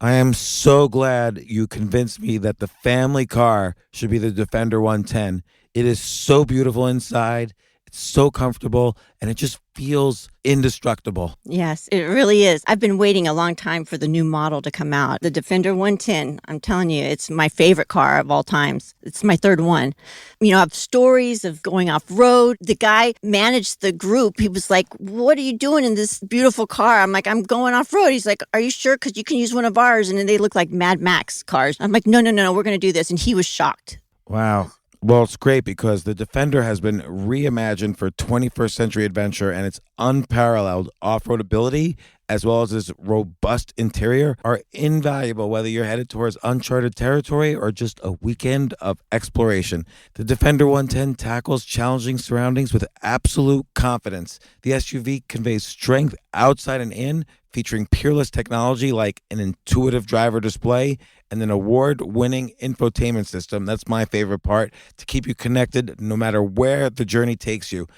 I am so glad you convinced me that the family car should be the Defender 110. It is so beautiful inside. It's so comfortable and it just feels indestructible. Yes, it really is. I've been waiting a long time for the new model to come out. The Defender 110, I'm telling you, it's my favorite car of all times. It's my third one. You know, I have stories of going off-road. The guy managed the group. He was like, what are you doing in this beautiful car? I'm like, I'm going off-road. He's like, are you sure? Because you can use one of ours. And then they look like Mad Max cars. I'm like, no, we're going to do this. And he was shocked. Wow. Well, it's great because the Defender has been reimagined for 21st century adventure, and its unparalleled off-road ability as well as its robust interior are invaluable whether you're headed towards uncharted territory or just a weekend of exploration. The Defender 110 tackles challenging surroundings with absolute confidence. The SUV conveys strength outside and in, featuring peerless technology like an intuitive driver display and an award-winning infotainment system. That's my favorite part, to keep you connected no matter where the journey takes you.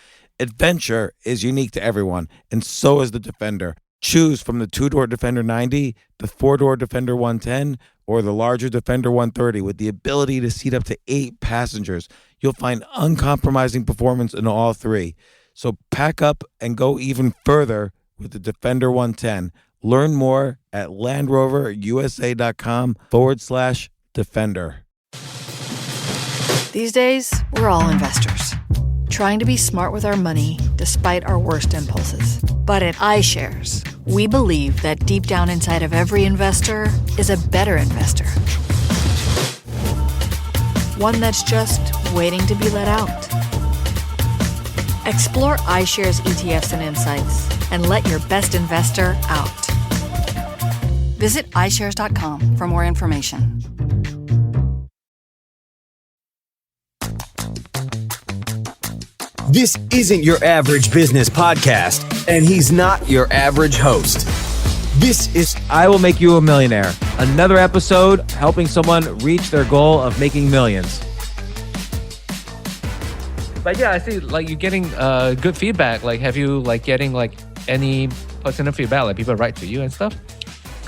Adventure is unique to everyone, and so is the Defender. Choose from the two-door Defender 90, the four-door Defender 110, or the larger Defender 130 with the ability to seat up to 8 passengers. You'll find uncompromising performance in all three. So pack up and go even further with the Defender 110. Learn more at LandRoverUSA.com/Defender. These days, we're all investors, trying to be smart with our money despite our worst impulses. But at iShares, we believe that deep down inside of every investor is a better investor. One that's just waiting to be let out. Explore iShares ETFs and insights and let your best investor out. Visit iShares.com for more information. This isn't your average business podcast, and he's not your average host. This is I Will Make You a Millionaire, another episode helping someone reach their goal of making millions. But yeah, I see like you're getting good feedback. Like, have you like getting like any positive feedback? Like people write to you and stuff?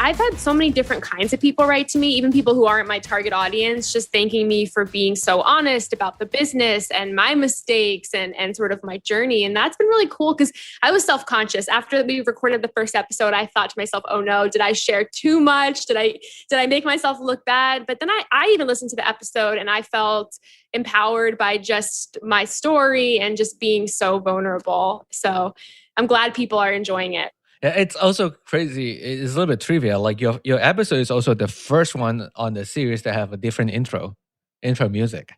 I've had so many different kinds of people write to me, even people who aren't my target audience, just thanking me for being so honest about the business and my mistakes and sort of my journey. And that's been really cool because I was self-conscious. After we recorded the first episode, I thought to myself, oh no, did I share too much? Did I make myself look bad? But then I even listened to the episode and I felt empowered by just my story and just being so vulnerable. So I'm glad people are enjoying it. It's also crazy. It's a little bit trivial. Like your episode is also the first one on the series that have a different intro music.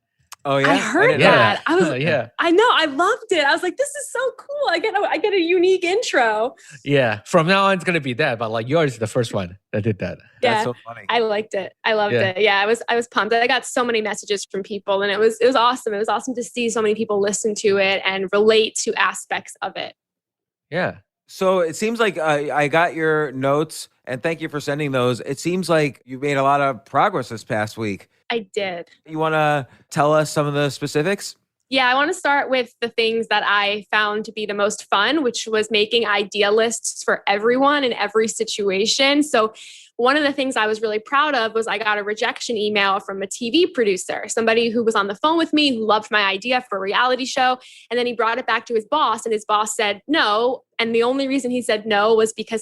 Oh yeah, I heard that. I was, yeah. I know. I loved it. I was like, this is so cool. I get a unique intro. Yeah. From now on, it's gonna be that. But like yours is the first one that did that. Yeah, that's so funny. I liked it. I loved it. Yeah, I was pumped. I got so many messages from people, and it was awesome. It was awesome to see so many people listen to it and relate to aspects of it. Yeah. So it seems like I got your notes, and thank you for sending those. It seems like you made a lot of progress this past week. I did. You want to tell us some of the specifics? Yeah, I want to start with the things that I found to be the most fun, which was making idea lists for everyone in every situation. So one of the things I was really proud of was I got a rejection email from a TV producer, somebody who was on the phone with me, who loved my idea for a reality show. And then he brought it back to his boss, and his boss said no. And the only reason he said no was because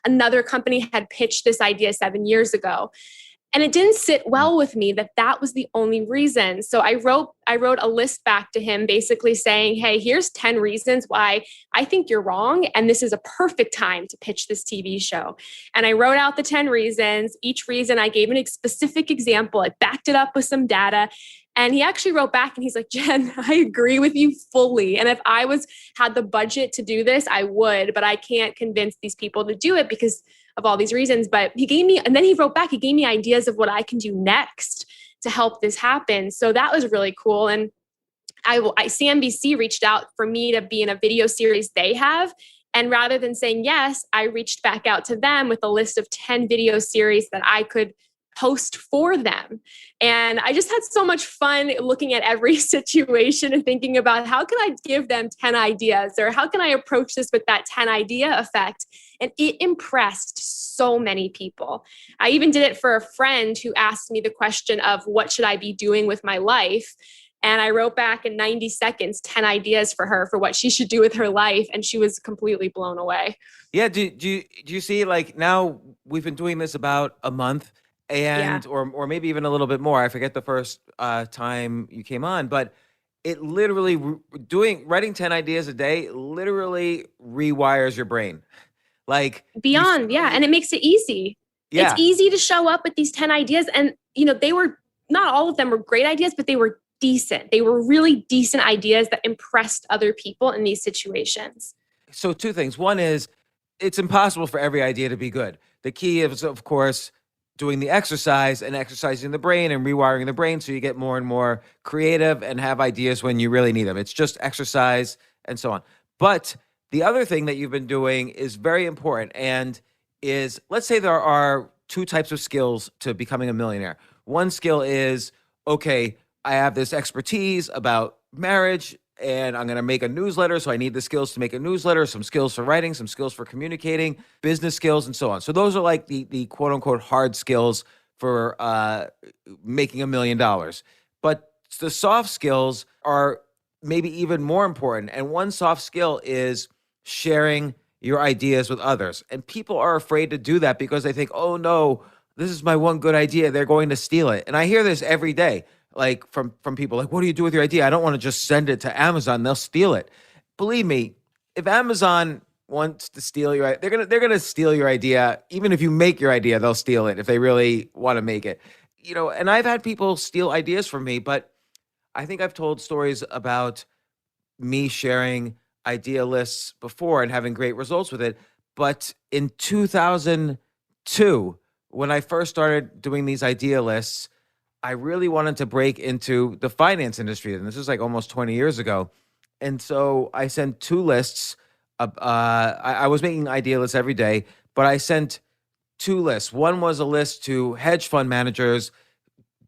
another company had pitched this idea 7 years ago. And it didn't sit well with me that was the only reason. So I wrote a list back to him basically saying, hey, here's 10 reasons why I think you're wrong. And this is a perfect time to pitch this TV show. And I wrote out the 10 reasons. Each reason I gave a specific example. I backed it up with some data. And he actually wrote back and he's like, Jen, I agree with you fully. And if I had the budget to do this, I would, but I can't convince these people to do it because of all these reasons. But and then he wrote back, he gave me ideas of what I can do next to help this happen. So that was really cool. And CNBC reached out for me to be in a video series they have. And rather than saying yes, I reached back out to them with a list of 10 video series that I could host for them. And I just had so much fun looking at every situation and thinking about how can I give them 10 ideas, or how can I approach this with that 10 idea effect? And it impressed so many people. I even did it for a friend who asked me the question of what should I be doing with my life? And I wrote back in 90 seconds, 10 ideas for her for what she should do with her life. And she was completely blown away. Yeah. Do you see, like, now we've been doing this about a month and, or maybe even a little bit more. I forget the first time you came on, but it literally writing 10 ideas a day literally rewires your brain. Like beyond. And it makes it easy. Yeah. It's easy to show up with these 10 ideas. And, you know, they were not all of them were great ideas, but they were decent. They were really decent ideas that impressed other people in these situations. So two things. One is it's impossible for every idea to be good. The key is, of course, doing the exercise and exercising the brain and rewiring the brain so you get more and more creative and have ideas when you really need them. It's just exercise and so on. But the other thing that you've been doing is very important, and is, let's say there are two types of skills to becoming a millionaire. One skill is, okay, I have this expertise about marriage and I'm going to make a newsletter. So I need the skills to make a newsletter, some skills for writing, some skills for communicating, business skills, and so on. So those are like the quote unquote hard skills for making $1 million. But the soft skills are maybe even more important. And one soft skill is sharing your ideas with others. And people are afraid to do that because they think, oh no, this is my one good idea, they're going to steal it. And I hear this every day, like from people, like, what do you do with your idea? I don't want to just send it to Amazon, they'll steal it. Believe me, if Amazon wants to steal your idea, they're gonna steal your idea. Even if you make your idea, they'll steal it if they really want to make it. You know, and I've had people steal ideas from me, but I think I've told stories about me sharing idea lists before and having great results with it. But in 2002, when I first started doing these idea lists, I really wanted to break into the finance industry. And this is like almost 20 years ago. And so I sent two lists. I was making idea lists every day, but I sent two lists. One was a list to hedge fund managers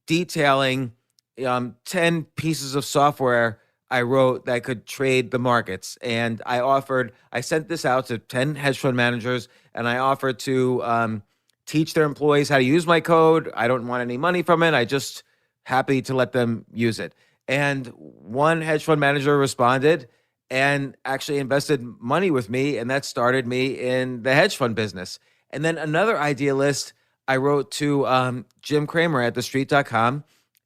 detailing 10 pieces of software I wrote that could trade the markets. And I sent this out to 10 hedge fund managers, and I offered to teach their employees how to use my code. I don't want any money from it. I just happy to let them use it. And one hedge fund manager responded and actually invested money with me, and that started me in the hedge fund business. And then another idea list I wrote to Jim Cramer at thestreet.com,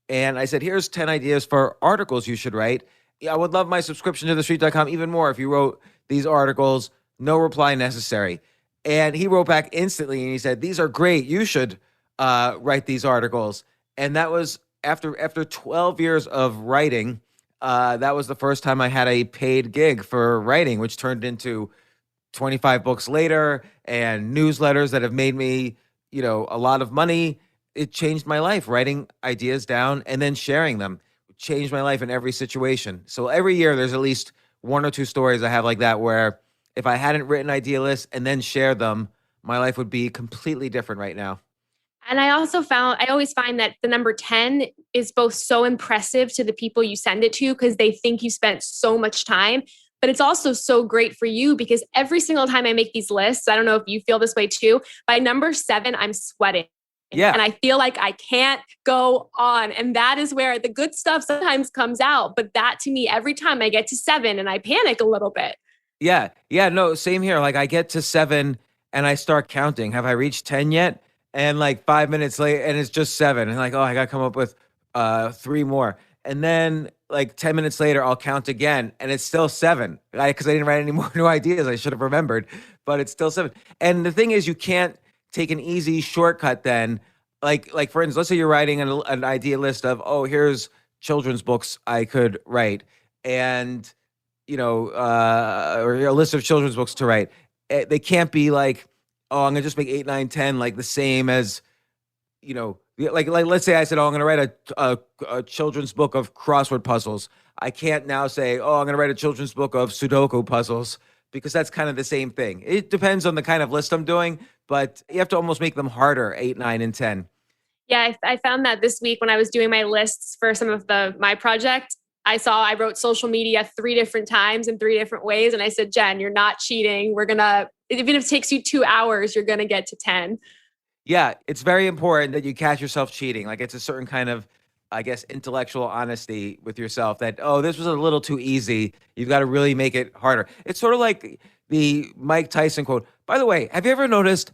and I said, here's 10 ideas for articles you should write. I would love my subscription to thestreet.com even more if you wrote these articles, no reply necessary. And he wrote back instantly and he said, these are great. You should write these articles. And that was after 12 years of writing. That was the first time I had a paid gig for writing, which turned into 25 books later and newsletters that have made me, you know, a lot of money. It changed my life. Writing ideas down and then sharing them changed my life in every situation. So every year there's at least one or two stories I have like that, where if I hadn't written idea lists and then shared them, my life would be completely different right now. And I always find that the number 10 is both so impressive to the people you send it to because they think you spent so much time, but it's also so great for you because every single time I make these lists, I don't know if you feel this way too, by number 7, I'm sweating. Yeah. And I feel like I can't go on. And that is where the good stuff sometimes comes out. But that to me, every time I get to 7 and I panic a little bit. Yeah. Yeah. No, same here. Like I get to 7 and I start counting. Have I reached 10 yet? And like 5 minutes later, and it's just 7. And like, oh, I got to come up with 3 more. And then like 10 minutes later, I'll count again and it's still 7. Because I didn't write any more new ideas. I should have remembered, but it's still 7. And the thing is, you can't take an easy shortcut then. Like for instance, let's say you're writing an idea list of, oh, here's children's books I could write. And, you know, or a list of children's books to write. They can't be like, oh, I'm going to just make 8, 9, 10, like the same as, you know, like let's say I said, oh, I'm going to write a children's book of crossword puzzles. I can't now say, oh, I'm going to write a children's book of Sudoku puzzles, because that's kind of the same thing. It depends on the kind of list I'm doing, but you have to almost make them harder, 8, 9, and 10. Yeah, I found that this week when I was doing my lists for some of my project, I wrote social media 3 different times in 3 different ways. And I said, Jen, you're not cheating. Even if it takes you 2 hours, you're going to get to 10. Yeah, it's very important that you catch yourself cheating. Like it's a certain kind of, I guess, intellectual honesty with yourself that, oh, this was a little too easy. You've got to really make it harder. It's sort of like the Mike Tyson quote. By the way, have you ever noticed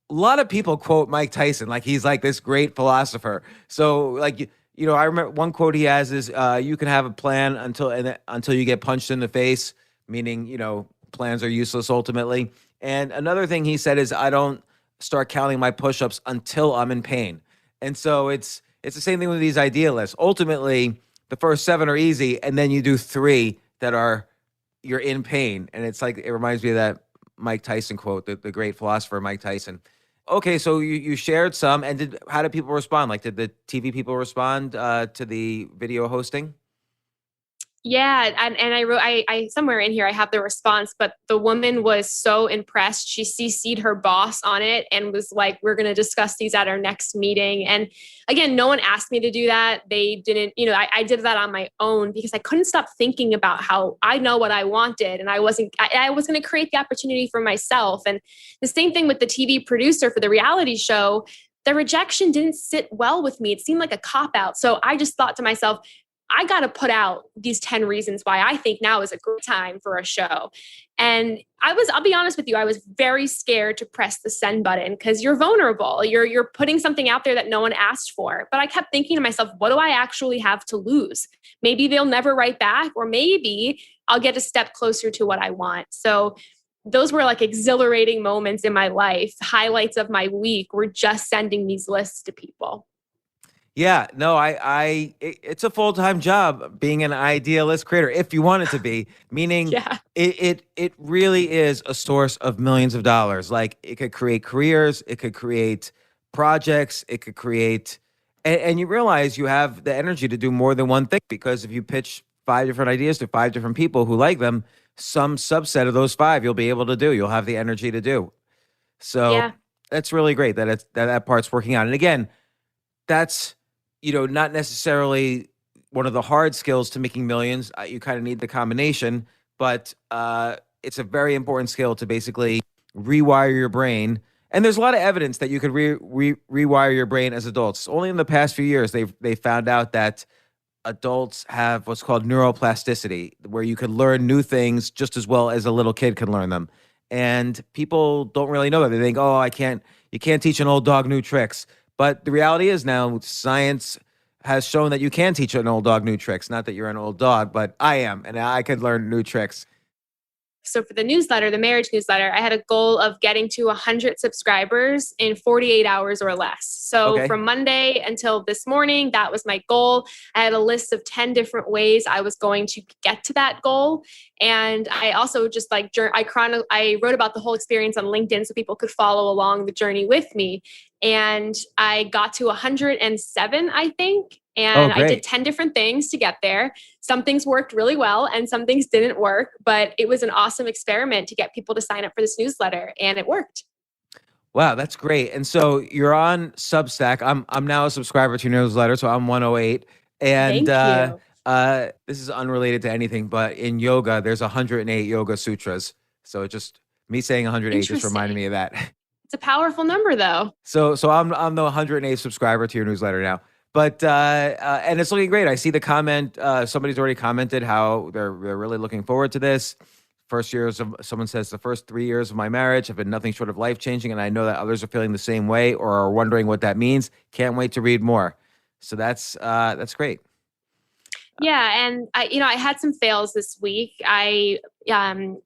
a lot of people quote Mike Tyson like he's like this great philosopher? So like, I remember one quote he has is, you can have a plan until you get punched in the face, meaning, plans are useless ultimately. And another thing he said is, I don't start counting my push-ups until I'm in pain. And so it's the same thing with these idealists. Ultimately, the first 7 are easy, and then you do 3 that you're in pain. And it's like, it reminds me of that Mike Tyson quote, the great philosopher Mike Tyson. Okay, so you shared some, and how did people respond? Like, did the TV people respond to the video hosting? Yeah, and I wrote I somewhere in here I have the response, but the woman was so impressed. She CC'd her boss on it and was like, "We're going to discuss these at our next meeting." And again, no one asked me to do that. They didn't, I did that on my own because I couldn't stop thinking about how I know what I wanted, and I was going to create the opportunity for myself. And the same thing with the TV producer for the reality show. The rejection didn't sit well with me. It seemed like a cop-out. So I just thought to myself, I got to put out these 10 reasons why I think now is a great time for a show. And I'll be honest with you, I was very scared to press the send button because you're vulnerable. You're putting something out there that no one asked for. But I kept thinking to myself, what do I actually have to lose? Maybe they'll never write back, or maybe I'll get a step closer to what I want. So those were like exhilarating moments in my life. Highlights of my week were just sending these lists to people. Yeah, no, it's a full-time job being an idealist creator, if you want it to be, meaning Yeah. it really is a source of millions of dollars. Like it could create careers, it could create projects, it could create, and you realize you have the energy to do more than one thing, because if you pitch 5 different ideas to 5 different people who like them, some subset of those 5 you'll be able to do. You'll have the energy to do. So Yeah. that's really great that part's working out. And again, that's not necessarily one of the hard skills to making millions. You kind of need the combination, but it's a very important skill to basically rewire your brain. And there's a lot of evidence that you could rewire your brain as adults. Only in the past few years, they found out that adults have what's called neuroplasticity, where you can learn new things just as well as a little kid can learn them. And people don't really know that. They think, oh, you can't teach an old dog new tricks. But the reality is now science has shown that you can teach an old dog new tricks. Not that you're an old dog, but I am, and I could learn new tricks. So for the newsletter, the marriage newsletter, I had a goal of getting to 100 subscribers in 48 hours or less. So Okay. from Monday until this morning, that was my goal. I had a list of 10 different ways I was going to get to that goal. And I also just I wrote about the whole experience on LinkedIn so people could follow along the journey with me. And I got to 107, I think. And I did 10 different things to get there. Some things worked really well and some things didn't work, but it was an awesome experiment to get people to sign up for this newsletter, and it worked. Wow, that's great. And so you're on Substack. I'm now a subscriber to your newsletter, so I'm 108. And Thank you. this is unrelated to anything, but in yoga, there's 108 yoga sutras. So just me saying 108 just reminded me of that. It's a powerful number, though. So I'm the 108th subscriber to your newsletter now. But and it's looking great. I see the comment. Somebody's already commented how they're really looking forward to this. Someone says the first 3 years of my marriage have been nothing short of life changing, and I know that others are feeling the same way or are wondering what that means. Can't wait to read more. So that's great. Yeah, and I had some fails this week. I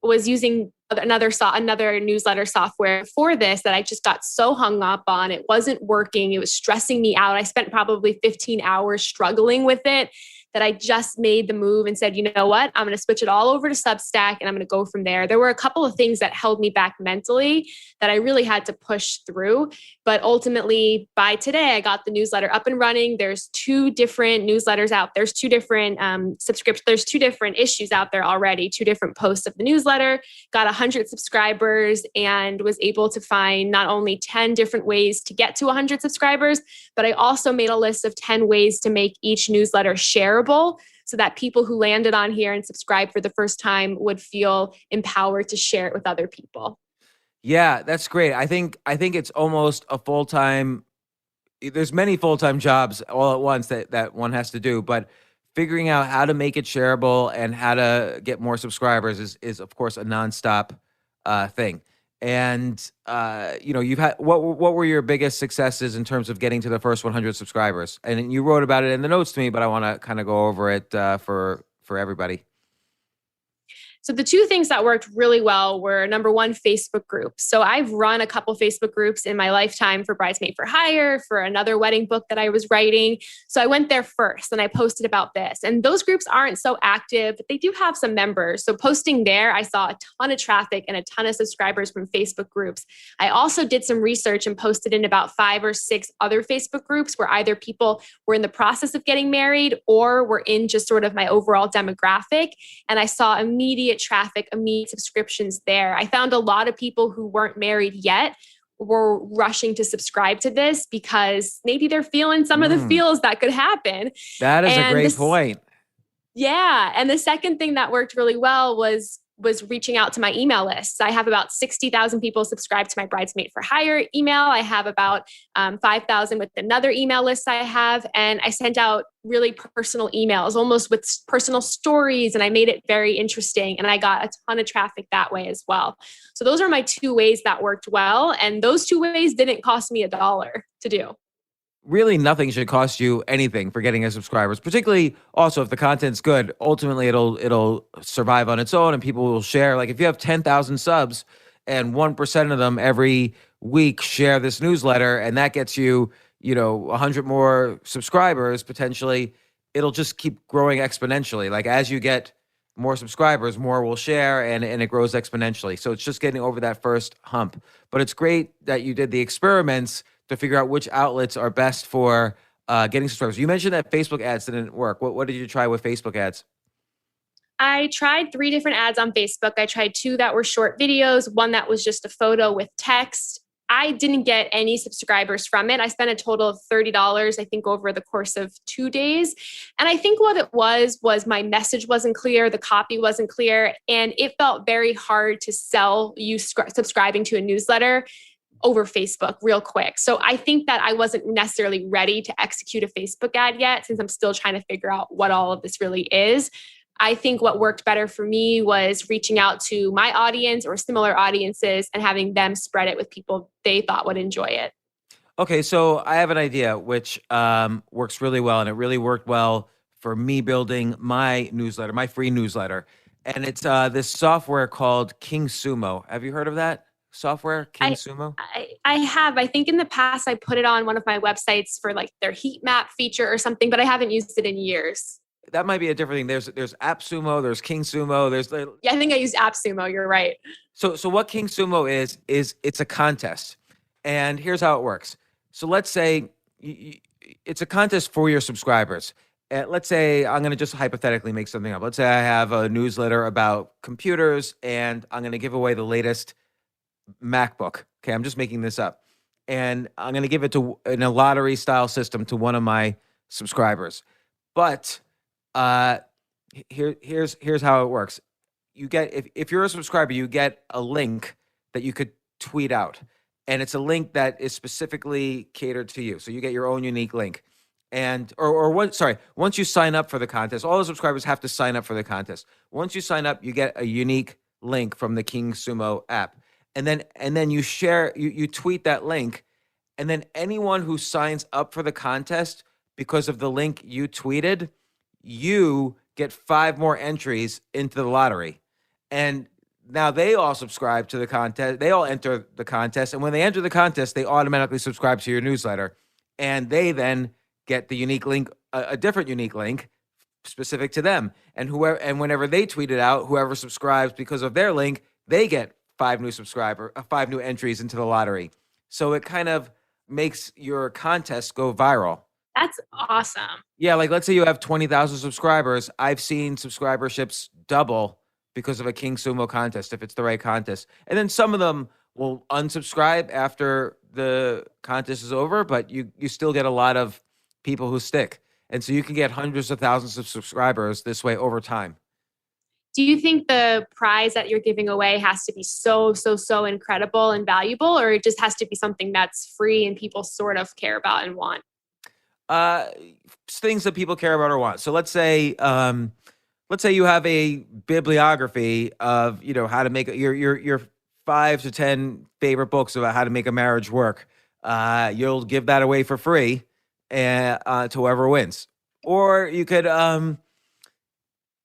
was using another newsletter software for this that I just got so hung up on. It wasn't working. It was stressing me out. I spent probably 15 hours struggling with it that I just made the move and said, you know what, I'm going to switch it all over to Substack and I'm going to go from there. There were a couple of things that held me back mentally that I really had to push through. But ultimately, by today, I got the newsletter up and running. There's 2 different newsletters out. There's 2 different subscriptions. There's 2 different issues out there already, 2 different posts of the newsletter, got 100 subscribers, and was able to find not only 10 different ways to get to 100 subscribers, but I also made a list of 10 ways to make each newsletter shareable so that people who landed on here and subscribed for the first time would feel empowered to share it with other people. Yeah, that's great. I think it's almost a full-time. There's many full-time jobs all at once that one has to do, but figuring out how to make it shareable and how to get more subscribers is of course a nonstop thing. And you've had what were your biggest successes in terms of getting to the first 100 subscribers? And you wrote about it in the notes to me, but I want to kind of go over it for everybody. So the 2 things that worked really well were, number 1, Facebook groups. So I've run a couple Facebook groups in my lifetime for Bridesmaid for Hire, for another wedding book that I was writing. So I went there first and I posted about this. And those groups aren't so active, but they do have some members. So posting there, I saw a ton of traffic and a ton of subscribers from Facebook groups. I also did some research and posted in about 5 or 6 other Facebook groups where either people were in the process of getting married or were in just sort of my overall demographic. And I saw immediate traffic, immediate subscriptions there. I found a lot of people who weren't married yet were rushing to subscribe to this because maybe they're feeling some of the feels that could happen. That is a great point. Yeah. And the second thing that worked really well was reaching out to my email lists. I have about 60,000 people subscribed to my Bridesmaid for Hire email. I have about 5,000 with another email list I have. And I sent out really personal emails, almost with personal stories. And I made it very interesting. And I got a ton of traffic that way as well. So those are my 2 ways that worked well. And those 2 ways didn't cost me $1 to do. Really, nothing should cost you anything for getting a subscribers, particularly also if the content's good. Ultimately, it'll survive on its own and people will share. Like if you have 10,000 subs and 1% of them every week share this newsletter and that gets you, 100 more subscribers, potentially, it'll just keep growing exponentially. Like as you get more subscribers, more will share and it grows exponentially. So it's just getting over that first hump. But it's great that you did the experiments to figure out which outlets are best for getting subscribers. You mentioned that Facebook ads didn't work. What did you try with Facebook ads? I tried 3 different ads on Facebook. I tried 2 that were short videos, 1 that was just a photo with text. I didn't get any subscribers from it. I spent a total of $30, I think, over the course of 2 days. And I think what it was my message wasn't clear, the copy wasn't clear, and it felt very hard to sell you subscribing to a newsletter over Facebook real quick. So I think that I wasn't necessarily ready to execute a Facebook ad yet, since I'm still trying to figure out what all of this really is. I think what worked better for me was reaching out to my audience or similar audiences and having them spread it with people they thought would enjoy it. Okay, so I have an idea which works really well, and it really worked well for me building my newsletter, my free newsletter. And it's this software called King Sumo. Have you heard of that software, King Sumo? I have. I think in the past I put it on one of my websites for like their heat map feature or something, but I haven't used it in years. That might be a different thing. There's AppSumo, there's King Sumo, Yeah, I think I used AppSumo. You're right. So what King Sumo is it's a contest. And here's how it works. So let's say it's a contest for your subscribers. Let's say I'm going to just hypothetically make something up. Let's say I have a newsletter about computers and I'm going to give away the latest MacBook. Okay, I'm just making this up. And I'm going to give it in a lottery style system to one of my subscribers. But here's how it works. You get if you're a subscriber, you get a link that you could tweet out. And it's a link that is specifically catered to you. So you get your own unique link. And once you sign up for the contest, all the subscribers have to sign up for the contest. Once you sign up, you get a unique link from the King Sumo app. And then you share, you tweet that link, and then anyone who signs up for the contest because of the link you tweeted, you get 5 more entries into the lottery. And now they all subscribe to the contest. They all enter the contest. And when they enter the contest, they automatically subscribe to your newsletter. And they then get the unique link, a different unique link specific to them. And whenever they tweet it out, whoever subscribes because of their link, they get 5 new entries into the lottery. So it kind of makes your contest go viral. That's awesome. Yeah, like let's say you have 20,000 subscribers. I've seen subscriberships double because of a King Sumo contest, if it's the right contest. And then some of them will unsubscribe after the contest is over, but you still get a lot of people who stick. And so you can get hundreds of thousands of subscribers this way over time. Do you think the prize that you're giving away has to be so incredible and valuable, or it just has to be something that's free and people sort of care about and want? Things that people care about or want. So let's say you have a bibliography of, how to make your 5 to 10 favorite books about how to make a marriage work. You'll give that away for free to whoever wins. Or you could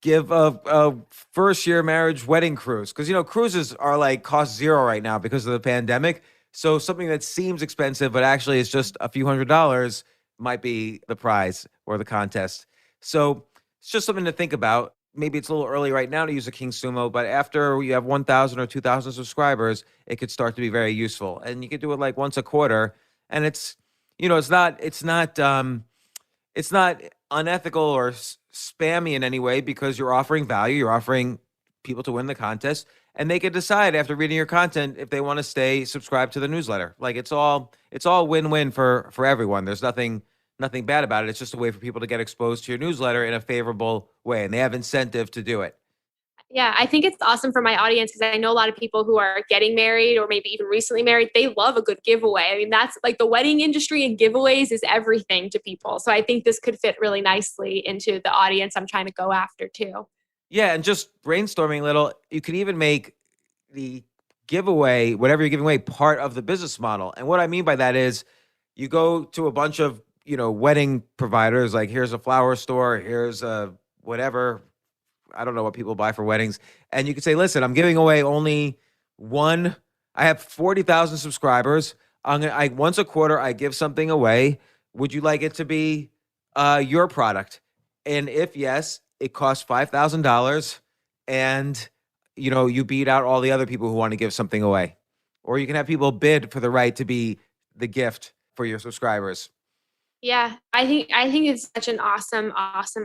give a first-year marriage wedding cruise. Because, cruises are like cost zero right now because of the pandemic. So something that seems expensive, but actually is just a few $100s might be the prize or the contest. So it's just something to think about. Maybe it's a little early right now to use a King Sumo, but after you have 1,000 or 2,000 subscribers, it could start to be very useful. And you could do it like once a quarter. And it's not unethical or spammy in any way because you're offering value. You're offering people to win the contest, and they can decide after reading your content if they want to stay subscribed to the newsletter. Like it's all win-win for everyone. There's nothing bad about it. It's just a way for people to get exposed to your newsletter in a favorable way, and they have incentive to do it. Yeah, I think it's awesome for my audience because I know a lot of people who are getting married or maybe even recently married. They love a good giveaway. I mean, that's like the wedding industry, and giveaways is everything to people. So I think this could fit really nicely into the audience I'm trying to go after too. Yeah, and just brainstorming a little, you could even make the giveaway, whatever you're giving away, part of the business model. And what I mean by that is you go to a bunch of, wedding providers, like here's a flower store, here's a whatever, I don't know what people buy for weddings. And you could say, listen, I'm giving away only one. I have 40,000 subscribers. Once a quarter, I give something away. Would you like it to be your product? And if yes, it costs $5,000, and you beat out all the other people who want to give something away. Or you can have people bid for the right to be the gift for your subscribers. Yeah, I think it's such an awesome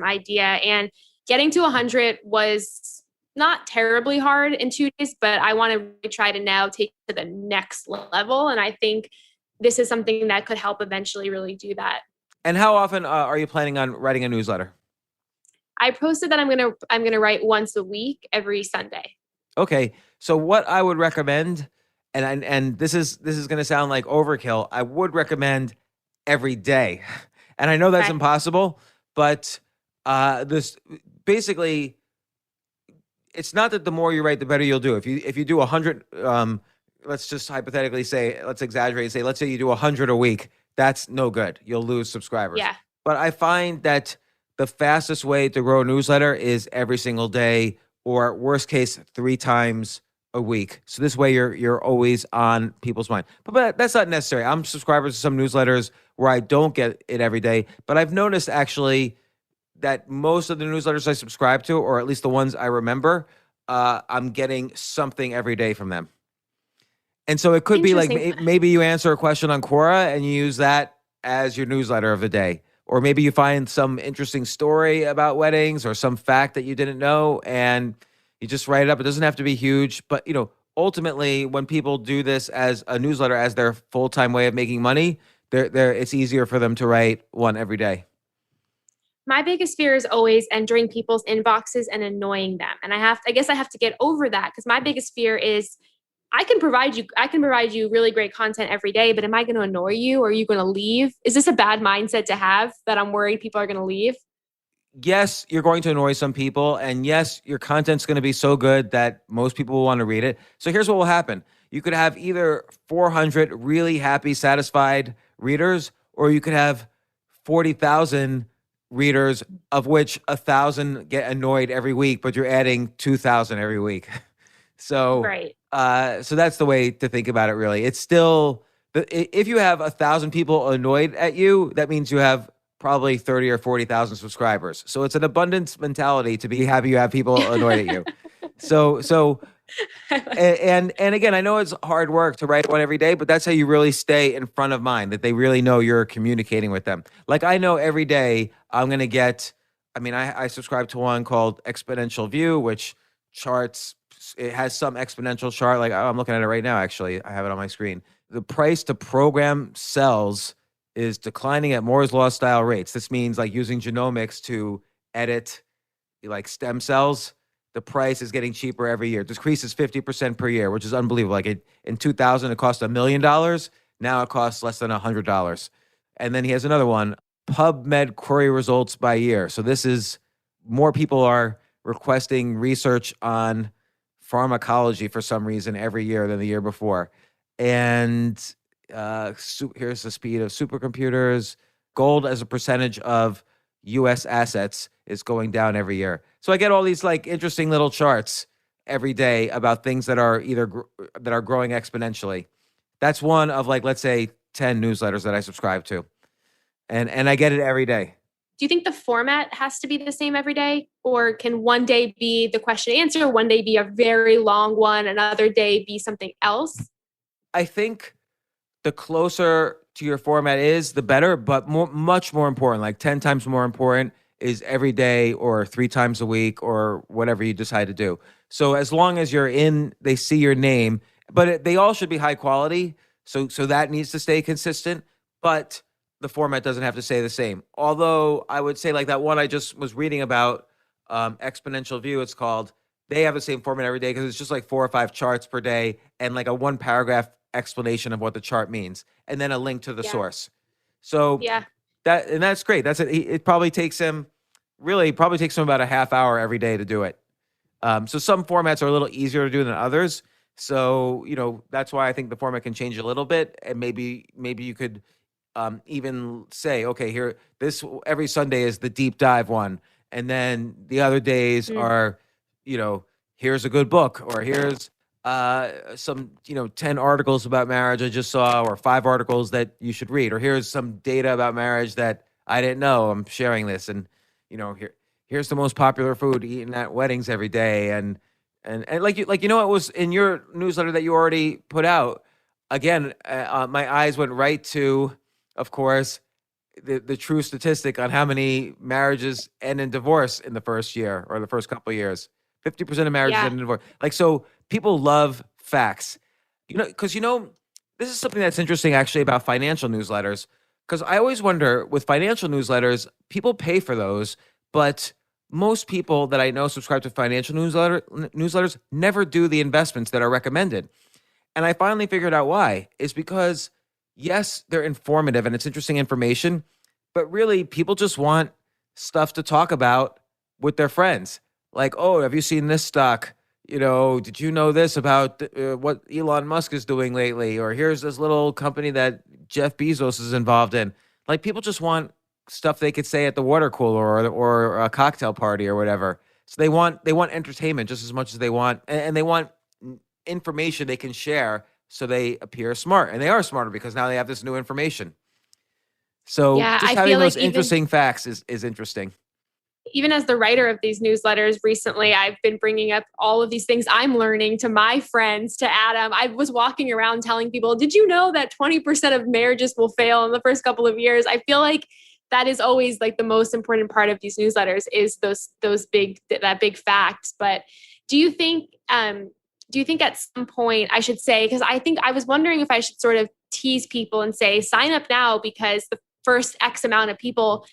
idea. And getting to 100 was not terribly hard in 2 days, but I want to really try to now take it to the next level. And I think this is something that could help eventually really do that. And how often are you planning on writing a newsletter? I posted that I'm gonna write once a week, every Sunday. Okay, so what I would recommend, and this is going to sound like overkill, I would recommend every day. And I know that's impossible, but this basically, it's not that the more you write, the better you'll do. If you do 100, let's just hypothetically say, let's exaggerate and say, let's say you do 100 a week, that's no good. You'll lose subscribers. Yeah. But I find that the fastest way to grow a newsletter is every single day, or worst case, 3 times a week. So this way you're always on people's mind. But that's not necessary. I'm subscribers to some newsletters where I don't get it every day. But I've noticed actually that most of the newsletters I subscribe to, or at least the ones I remember, I'm getting something every day from them. And so it could be like maybe you answer a question on Quora and you use that as your newsletter of the day. Or maybe you find some interesting story about weddings or some fact that you didn't know and you just write it up. It doesn't have to be huge, but ultimately when people do this as a newsletter, as their full-time way of making money, it's easier for them to write one every day. My biggest fear is always entering people's inboxes and annoying them. And I guess I have to get over that, because my biggest fear is I can provide you really great content every day, but am I going to annoy you? Or are you going to leave? Is this a bad mindset to have, that I'm worried people are going to leave? Yes, you're going to annoy some people. And yes, your content's going to be so good that most people will want to read it. So here's what will happen. You could have either 400 really happy, satisfied readers, or you could have 40,000 readers, of which 1,000 get annoyed every week, but you're adding 2,000 every week. So, right. So that's the way to think about it, really. It's still, if you have 1,000 people annoyed at you, that means you have probably 30 or 40,000 subscribers. So it's an abundance mentality to be happy you have people annoyed at you. So and again, I know it's hard work to write one every day, but that's how you really stay in front of mind, that they really know you're communicating with them. Like I know every day I'm going to get, I subscribe to one called Exponential View, which charts, it has some exponential chart. Like I'm looking at it right now, actually. I have it on my screen. The price to program cells is declining at Moore's Law style rates. This means like using genomics to edit like stem cells. The price is getting cheaper every year. It decreases 50% per year, which is unbelievable. Like in 2000, it cost $1 million. Now it costs less than $100. And then he has another one, PubMed query results by year. So this is more people are requesting research on pharmacology for some reason every year than the year before. And here's the speed of supercomputers. Gold as a percentage of U.S. assets is going down every year. So I get all these like interesting little charts every day about things that are that are growing exponentially. That's one of like, let's say 10 newsletters that I subscribe to. And I get it every day. Do you think the format has to be the same every day? Or can one day be the question and answer, one day be a very long one, another day be something else? I think the closer to your format is, the better, but much more important, like 10 times more important, is every day or 3 times a week or whatever you decide to do. So as long as you're in, they see your name, but they all should be high quality. So that needs to stay consistent, but the format doesn't have to stay the same. Although I would say like that one I just was reading about, Exponential View, it's called, they have the same format every day because it's just like 4 or 5 charts per day and like a 1 paragraph explanation of what the chart means and then a link to the source. So that's great. That's it. It probably takes him about a half hour every day to do it. So some formats are a little easier to do than others. So, that's why I think the format can change a little bit. And maybe you could even say, okay, here, this every Sunday is the deep dive one. And then the other days are, here's a good book, or here's some 10 articles about marriage I just saw, or 5 articles that you should read, or here's some data about marriage that I didn't know. I'm sharing this, and here's the most popular food eaten at weddings every day, and like it was in your newsletter that you already put out. Again, my eyes went right to, of course, the true statistic on how many marriages end in divorce in the first year or the first couple of years. 50% of marriages end in divorce. Like, so people love facts, because this is something that's interesting actually about financial newsletters. Because I always wonder with financial newsletters, people pay for those, but most people that I know subscribe to financial newsletters never do the investments that are recommended. And I finally figured out why. It's because, yes, they're informative and it's interesting information, but really people just want stuff to talk about with their friends. Like, oh, have you seen this stock? Did you know this about what Elon Musk is doing lately? Or here's this little company that Jeff Bezos is involved in. Like, people just want stuff they could say at the water cooler or a cocktail party or whatever. So they want entertainment just as much as they want, and they want information they can share so they appear smart. And they are smarter because now they have this new information. So just having those interesting facts is interesting. Even as the writer of these newsletters recently, I've been bringing up all of these things I'm learning to my friends, to Adam. I was walking around telling people, did you know that 20% of marriages will fail in the first couple of years? I feel like that is always like the most important part of these newsletters is that big facts. But do you think at some point I should say, because I was wondering if I should sort of tease people and say, sign up now because the first X amount of people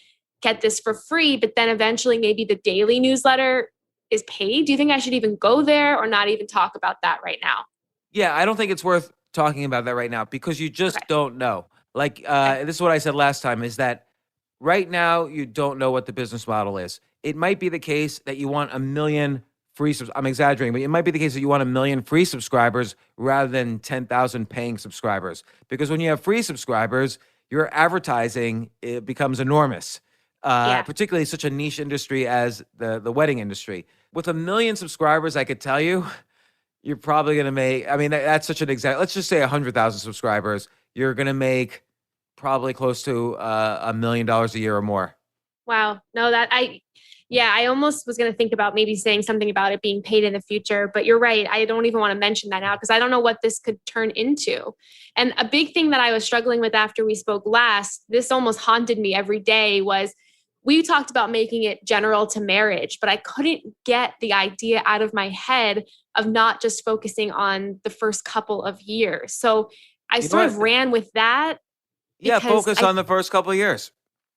get this for free, but then eventually maybe the daily newsletter is paid. Do you think I should even go there or not even talk about that right now? Yeah, I don't think it's worth talking about that right now because you just don't know. Like, this is what I said last time, is that right now you don't know what the business model is. It might be the case that you want 1 million free I'm exaggerating, but it might be the case that you want 1 million free subscribers rather than 10,000 paying subscribers. Because when you have free subscribers, your advertising, it becomes enormous. Particularly such a niche industry as the wedding industry. With 1 million subscribers, I could tell you, you're probably going to make, that's such an exact, let's just say 100,000 subscribers. You're going to make probably close to $1 million a year or more. Wow. No, I almost was going to think about maybe saying something about it being paid in the future, but you're right. I don't even want to mention that now because I don't know what this could turn into. And a big thing that I was struggling with after we spoke last, this almost haunted me every day, was we talked about making it general to marriage, but I couldn't get the idea out of my head of not just focusing on the first couple of years. So I sort of ran with that. Yeah, focus on the first couple of years.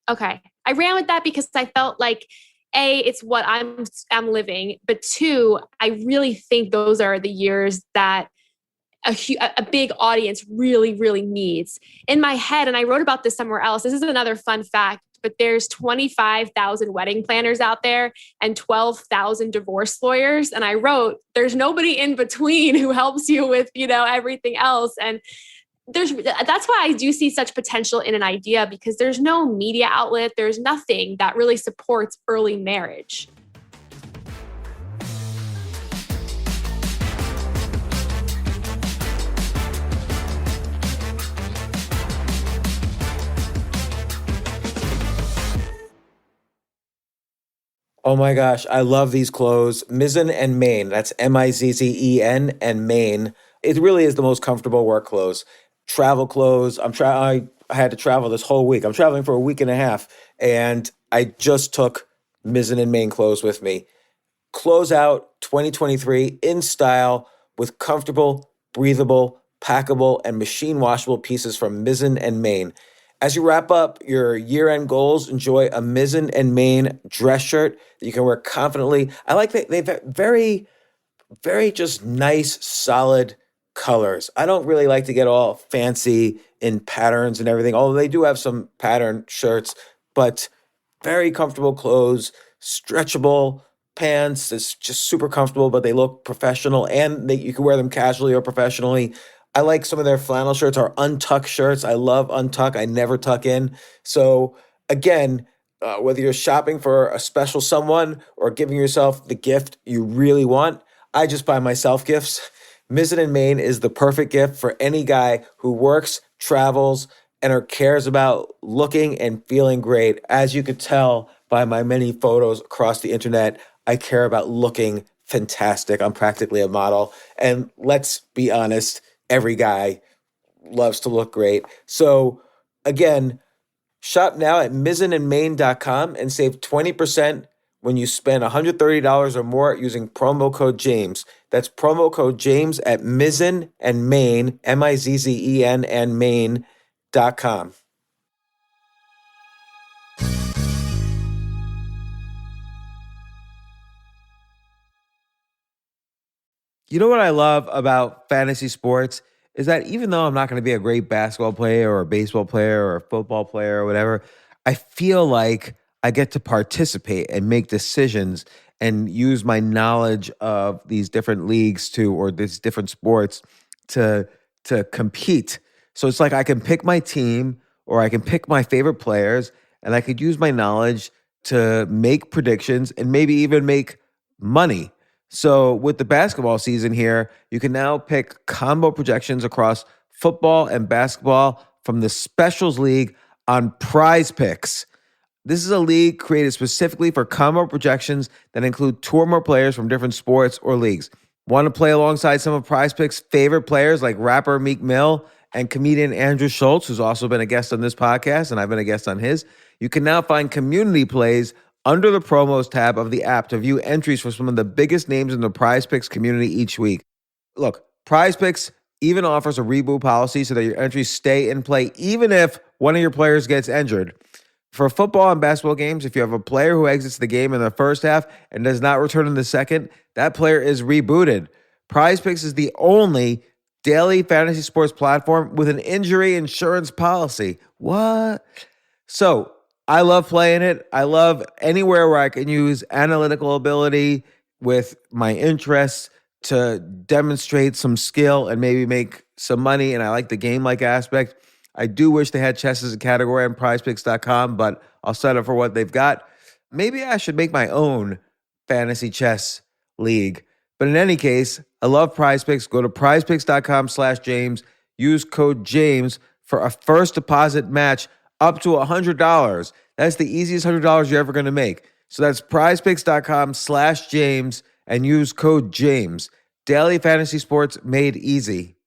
Okay. I ran with that because I felt like, A, it's what I'm living, but 2, I really think those are the years that a big audience really, really needs. In my head, and I wrote about this somewhere else, this is another fun fact, but there's 25,000 wedding planners out there and 12,000 divorce lawyers. And I wrote, there's nobody in between who helps you with, everything else. And that's why I do see such potential in an idea, because there's no media outlet. There's nothing that really supports early marriage. Oh my gosh, I love these clothes. Mizzen and Main, that's Mizzen and Main. It really is the most comfortable work clothes. Travel clothes. I had to travel this whole week. I'm traveling for a week and a half, and I just took Mizzen and Main clothes with me. Close out 2023 in style with comfortable, breathable, packable, and machine washable pieces from Mizzen and Main. As you wrap up your year-end goals, enjoy a Mizzen and Main dress shirt that you can wear confidently. I like that they've very, very just nice, solid colors. I don't really like to get all fancy in patterns and everything, although they do have some pattern shirts, but very comfortable clothes, stretchable pants. It's just super comfortable, but they look professional, and you can wear them casually or professionally. I like some of their flannel shirts or untuck shirts. I love untuck. I never tuck in. So again, whether you're shopping for a special someone or giving yourself the gift you really want, I just buy myself gifts. Mizzen and Main is the perfect gift for any guy who works, travels, and or cares about looking and feeling great. As you could tell by my many photos across the internet, I care about looking fantastic. I'm practically a model. And let's be honest, every guy loves to look great. So again, shop now at mizzenandmain.com and save 20% when you spend $130 or more using promo code James. That's promo code James at Mizzen and Main, Mizzen and Main.com. You know what I love about fantasy sports is that even though I'm not going to be a great basketball player or a baseball player or a football player or whatever, I feel like I get to participate and make decisions and use my knowledge of these different leagues or these different sports to compete. So it's like I can pick my team or I can pick my favorite players, and I could use my knowledge to make predictions and maybe even make money. So with the basketball season here, you can now pick combo projections across football and basketball from the Specials League on Prize Picks. This is a league created specifically for combo projections that include two or more players from different sports or leagues. Want to play alongside some of Prize Picks' favorite players like rapper Meek Mill and comedian Andrew Schultz, who's also been a guest on this podcast, and I've been a guest on his? You can now find community plays under the promos tab of the app to view entries for some of the biggest names in the Prize Picks community each week. Look, Prize Picks even offers a reboot policy so that your entries stay in play even if one of your players gets injured. For football and basketball games, if you have a player who exits the game in the first half and does not return in the second, that player is rebooted. Prize Picks is the only daily fantasy sports platform with an injury insurance policy. What? So, I love playing it. I love anywhere where I can use analytical ability with my interests to demonstrate some skill and maybe make some money. And I like the game-like aspect. I do wish they had chess as a category on prizepicks.com, but I'll settle for what they've got. Maybe I should make my own fantasy chess league. But in any case, I love Prize Picks. Go to prizepicks.com/James. Use code James for a first deposit match up to $100. That's the easiest $100 you're ever going to make. So that's prizepicks.com/James and use code James. Daily fantasy sports made easy.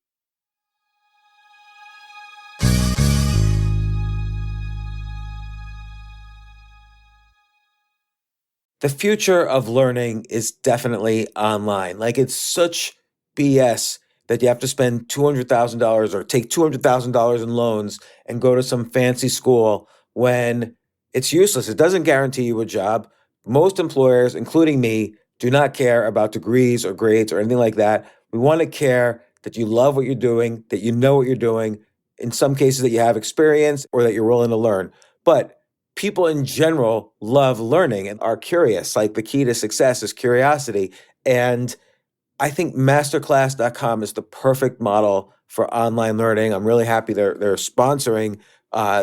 The future of learning is definitely online. Like, it's such BS that you have to spend $200,000 or take $200,000 in loans and go to some fancy school when it's useless. It doesn't guarantee you a job. Most employers, including me, do not care about degrees or grades or anything like that. We want to care that you love what you're doing, that you know what you're doing, in some cases that you have experience or that you're willing to learn. But people in general love learning and are curious. Like, the key to success is curiosity. And I think masterclass.com is the perfect model for online learning. I'm really happy they're sponsoring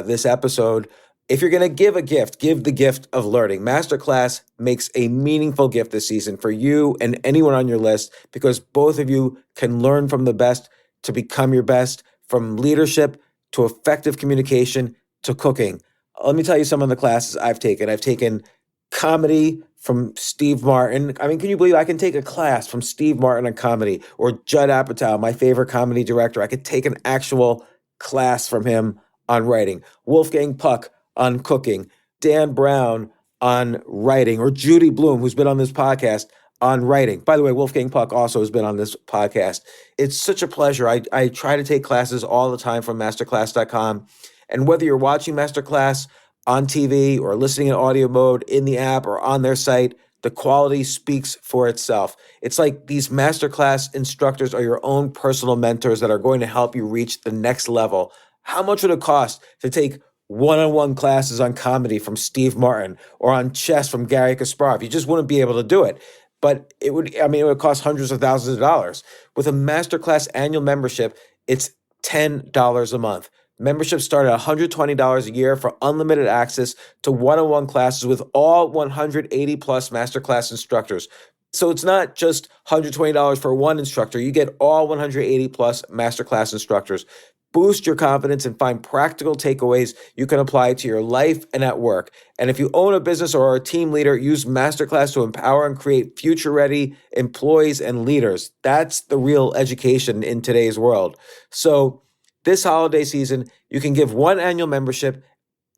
this episode. If you're going to give a gift, give the gift of learning. Masterclass makes a meaningful gift this season for you and anyone on your list, because both of you can learn from the best to become your best, from leadership to effective communication to cooking. Let me tell you some of the classes I've taken. I've taken comedy from Steve Martin. I mean, can you believe I can take a class from Steve Martin on comedy, or Judd Apatow, my favorite comedy director? I could take an actual class from him on writing. Wolfgang Puck on cooking. Dan Brown on writing, or Judy Bloom, who's been on this podcast, on writing. By the way, Wolfgang Puck also has been on this podcast. It's such a pleasure. I try to take classes all the time from masterclass.com. And whether you're watching Masterclass on TV or listening in audio mode in the app or on their site, the quality speaks for itself. It's like these Masterclass instructors are your own personal mentors that are going to help you reach the next level. How much would it cost to take one-on-one classes on comedy from Steve Martin or on chess from Gary Kasparov? You just wouldn't be able to do it. But it would cost hundreds of thousands of dollars. With a Masterclass annual membership, it's $10 a month. Memberships start at $120 a year for unlimited access to one-on-one classes with all 180 plus Masterclass instructors. So it's not just $120 for one instructor. You get all 180 plus Masterclass instructors. Boost your confidence and find practical takeaways you can apply to your life and at work. And if you own a business or are a team leader, use Masterclass to empower and create future-ready employees and leaders. That's the real education in today's world. So this holiday season, you can give one annual membership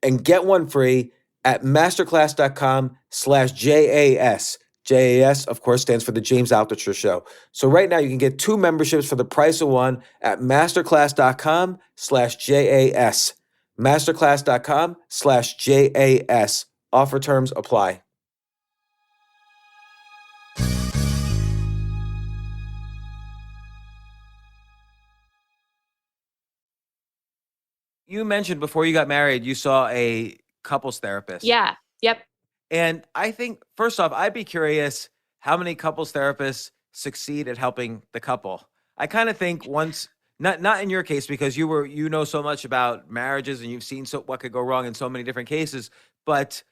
and get one free at masterclass.com/JAS. JAS, of course, stands for the James Altucher Show. So right now you can get two memberships for the price of one at masterclass.com/JAS. Masterclass.com/JAS. Offer terms apply. You mentioned before you got married, you saw a couples therapist. Yeah. Yep. And I think, first off, I'd be curious how many couples therapists succeed at helping the couple. I kind of think once, not in your case, because you know so much about marriages and you've seen what could go wrong in so many different cases. But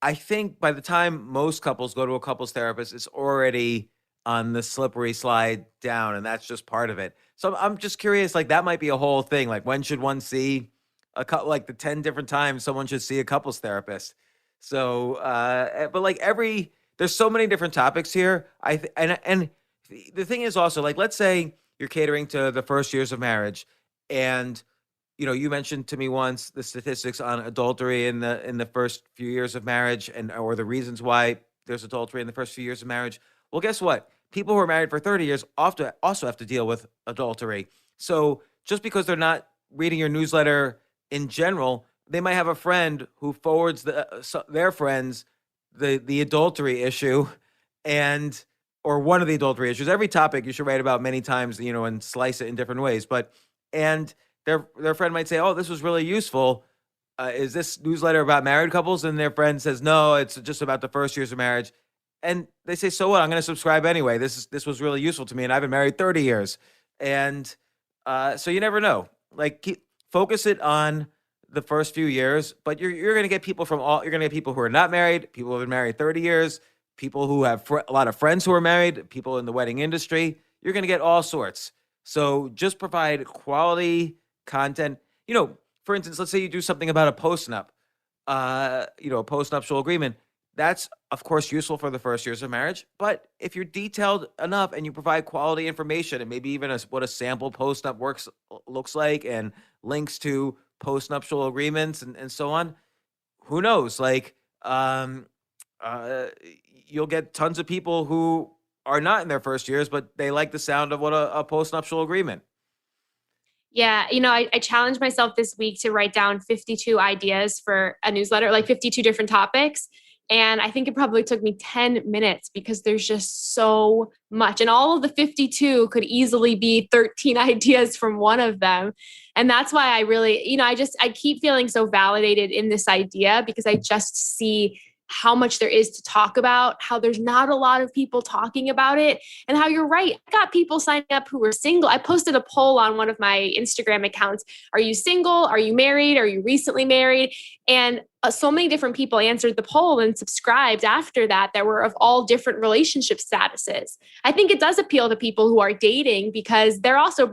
I think by the time most couples go to a couples therapist, it's already on the slippery slide down, and that's just part of it. So I'm just curious, like, that might be a whole thing. Like, when should one see like the 10 different times someone should see a couples therapist? So, but like there's so many different topics here. And the thing is also, like, let's say you're catering to the first years of marriage, and you mentioned to me once the statistics on adultery in the first few years of marriage, or the reasons why there's adultery in the first few years of marriage. Well, guess what? People who are married for 30 years also have to deal with adultery. So just because they're not reading your newsletter in general, they might have a friend who forwards their friends the adultery issue, or one of the adultery issues. Every topic you should write about many times, and slice it in different ways. And their friend might say, "Oh, this was really useful. Is this newsletter about married couples?" And their friend says, "No, it's just about the first years of marriage." And they say, "So what? I'm going to subscribe anyway. This was really useful to me, and I've been married 30 years." And so you never know. Like, focus it on the first few years, but you're going to get people you're going to get people who are not married, people who have been married 30 years, people who have a lot of friends who are married, people in the wedding industry. You're going to get all sorts. So just provide quality content. for instance, let's say you do something about a postnup, a postnuptial agreement. That's, of course, useful for the first years of marriage. But if you're detailed enough and you provide quality information and maybe even what a sample postnup looks like and links to postnuptial agreements and so on, who knows? You'll get tons of people who are not in their first years, but they like the sound of what a postnuptial agreement. Yeah, I challenged myself this week to write down 52 ideas for a newsletter, like 52 different topics. And I think it probably took me 10 minutes because there's just so much. And all of the 52 could easily be 13 ideas from one of them. And that's why I really, I keep feeling so validated in this idea because I just see how much there is to talk about, how there's not a lot of people talking about it, and how you're right. I got people signing up who were single. I posted a poll on one of my Instagram accounts. Are you single? Are you married? Are you recently married? And so many different people answered the poll and subscribed after that were of all different relationship statuses. I think it does appeal to people who are dating because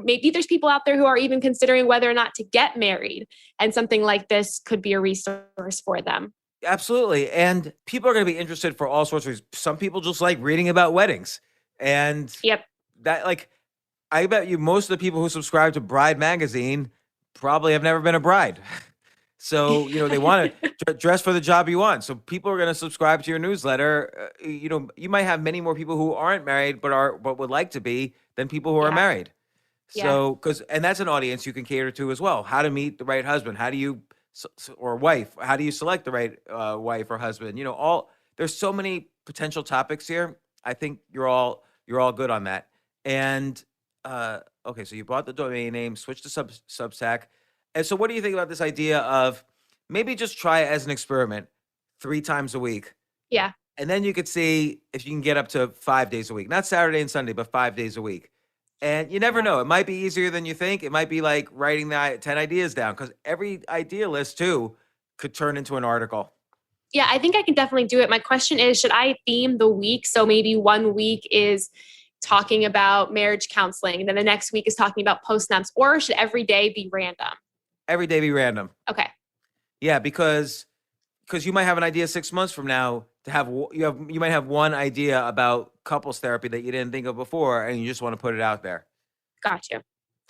maybe there's people out there who are even considering whether or not to get married. And something like this could be a resource for them. Absolutely. And people are going to be interested for all sorts of reasons. Some people just like reading about weddings. And yep. I bet you most of the people who subscribe to Bride Magazine probably have never been a bride. So, they want to dress for the job you want. So people are going to subscribe to your newsletter. You might have many more people who aren't married, but would like to be than people who are married. So, and that's an audience you can cater to as well. How to meet the right husband. How do you or wife, how do you select the right wife or husband? There's so many potential topics here. I think you're all good on that. And okay, so you bought the domain name, switched to Substack. And so what do you think about this idea of maybe just try it as an experiment 3 times a week? Yeah. And then you could see if you can get up to 5 days a week, not Saturday and Sunday, but 5 days a week. And you never know. It might be easier than you think. It might be like writing the 10 ideas down because every idea list too could turn into an article. Yeah, I think I can definitely do it. My question is, should I theme the week? So maybe one week is talking about marriage counseling, and then the next week is talking about postnups, or should every day be random? Every day be random. Okay. Yeah, because you might have an idea 6 months from now to have you might have one idea about couples therapy that you didn't think of before, and you just want to put it out there. Got you.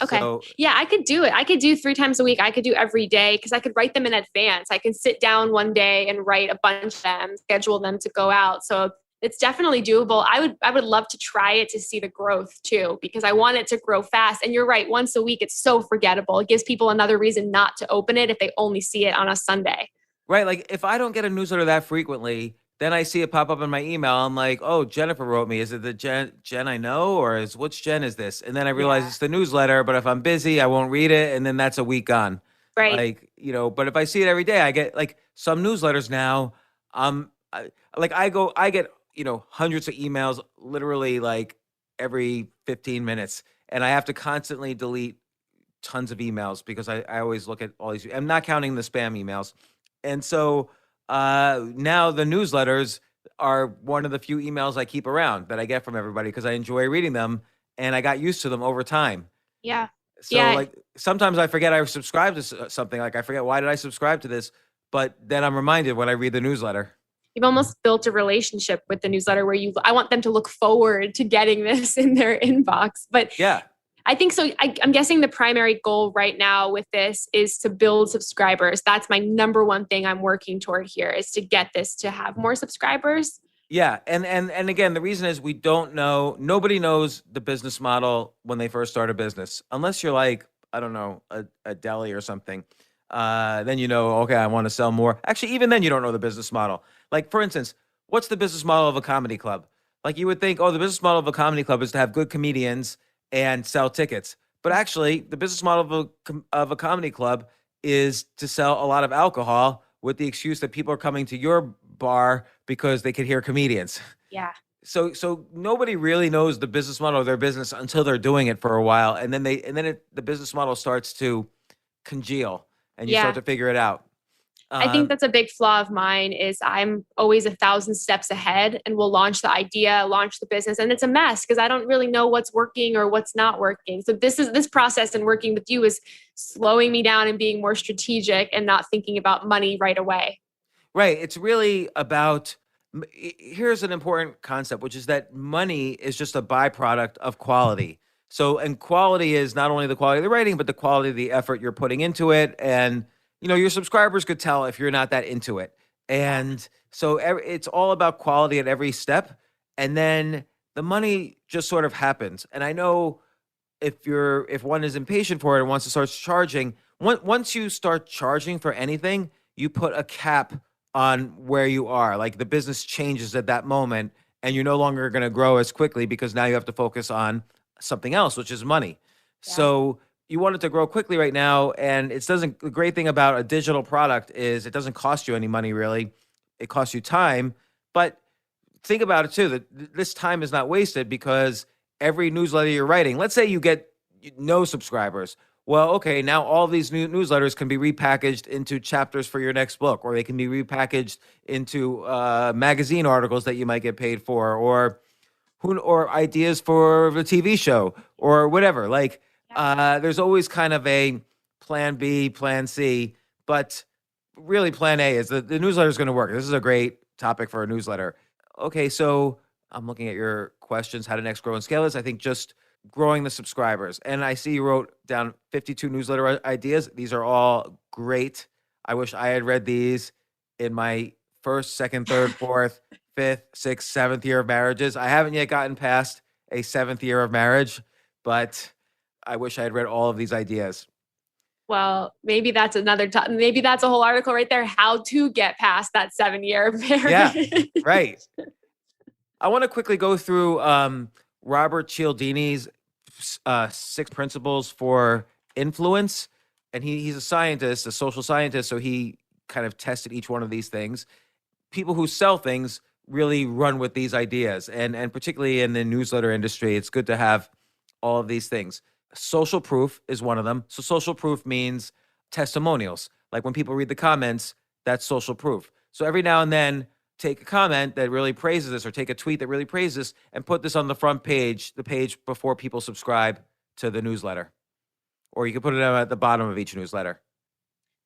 Okay. So, yeah, I could do it. I could do 3 times a week. I could do every day because I could write them in advance. I can sit down one day and write a bunch of them, schedule them to go out. So it's definitely doable. I would love to try it to see the growth too, because I want it to grow fast. And you're right. Once a week, it's so forgettable. It gives people another reason not to open it if they only see it on a Sunday. Right. Like if I don't get a newsletter that frequently, then I see it pop up in my email. I'm like, oh, Jennifer wrote me. Is it the Jen I know, or which Jen is this? And then I realize it's the newsletter, but if I'm busy, I won't read it. And then that's a week gone. Right. But if I see it every day, I get like some newsletters now. I get, hundreds of emails literally like every 15 minutes. And I have to constantly delete tons of emails because I always look at all these. I'm not counting the spam emails. And so now the newsletters are one of the few emails I keep around that I get from everybody because I enjoy reading them and I got used to them over time. Yeah. So like sometimes I forget I subscribed to something. Like I forget, why did I subscribe to this? But then I'm reminded when I read the newsletter. You've almost built a relationship with the newsletter where I want them to look forward to getting this in their inbox. But yeah. I think so. I'm guessing the primary goal right now with this is to build subscribers. That's my number one thing I'm working toward here, is to get this to have more subscribers. Yeah. And again, the reason is we don't know. Nobody knows the business model when they first start a business, unless you're like, I don't know, a deli or something. Then okay, I want to sell more. Actually, even then you don't know the business model. Like for instance, what's the business model of a comedy club? Like you would think, the business model of a comedy club is to have good comedians and sell tickets. But actually, the business model of a comedy club is to sell a lot of alcohol with the excuse that people are coming to your bar because they could hear comedians. Yeah. So nobody really knows the business model of their business until they're doing it for a while, and then the business model starts to congeal, and you start to figure it out. I think that's a big flaw of mine is I'm always 1,000 steps ahead and will launch the idea, launch the business. And it's a mess because I don't really know what's working or what's not working. So this process and working with you is slowing me down and being more strategic and not thinking about money right away. Right. It's really about, here's an important concept, which is that money is just a byproduct of quality. So, and quality is not only the quality of the writing, but the quality of the effort you're putting into it. And, your subscribers could tell if you're not that into it. And so it's all about quality at every step. And then the money just sort of happens. And I know if one is impatient for it and wants to start charging, once you start charging for anything, you put a cap on where you are. Like the business changes at that moment and you're no longer going to grow as quickly because now you have to focus on something else, which is money. Yeah. So you want it to grow quickly right now. And the great thing about a digital product is it doesn't cost you any money really. It costs you time, but think about it too, that this time is not wasted because every newsletter you're writing, let's say you get no subscribers. Well, okay, now all these new newsletters can be repackaged into chapters for your next book, or they can be repackaged into magazine articles that you might get paid for, or ideas for the TV show, or whatever. Like, there's always kind of a plan B, plan C, but really plan A is the newsletter is going to work. This is a great topic for a newsletter. Okay, so I'm looking at your questions, how to next grow and scale this. I think just growing the subscribers. And I see you wrote down 52 newsletter ideas. These are all great. I wish I had read these in my first, second, third, fourth, fifth, sixth, seventh year of marriages. I haven't yet gotten past a seventh year of marriage, but I wish I had read all of these ideas. Well, maybe that's maybe that's a whole article right there, how to get past that 7-year marriage. Yeah, right. I want to quickly go through Robert Cialdini's 6 principles for influence. And he's a scientist, a social scientist. So he kind of tested each one of these things. People who sell things really run with these ideas. And particularly in the newsletter industry, it's good to have all of these things. Social proof is one of them. So social proof means testimonials. Like when people read the comments, that's social proof. So every now and then, take a comment that really praises this or take a tweet that really praises this and put this on the front page, the page before people subscribe to the newsletter. Or you can put it at the bottom of each newsletter.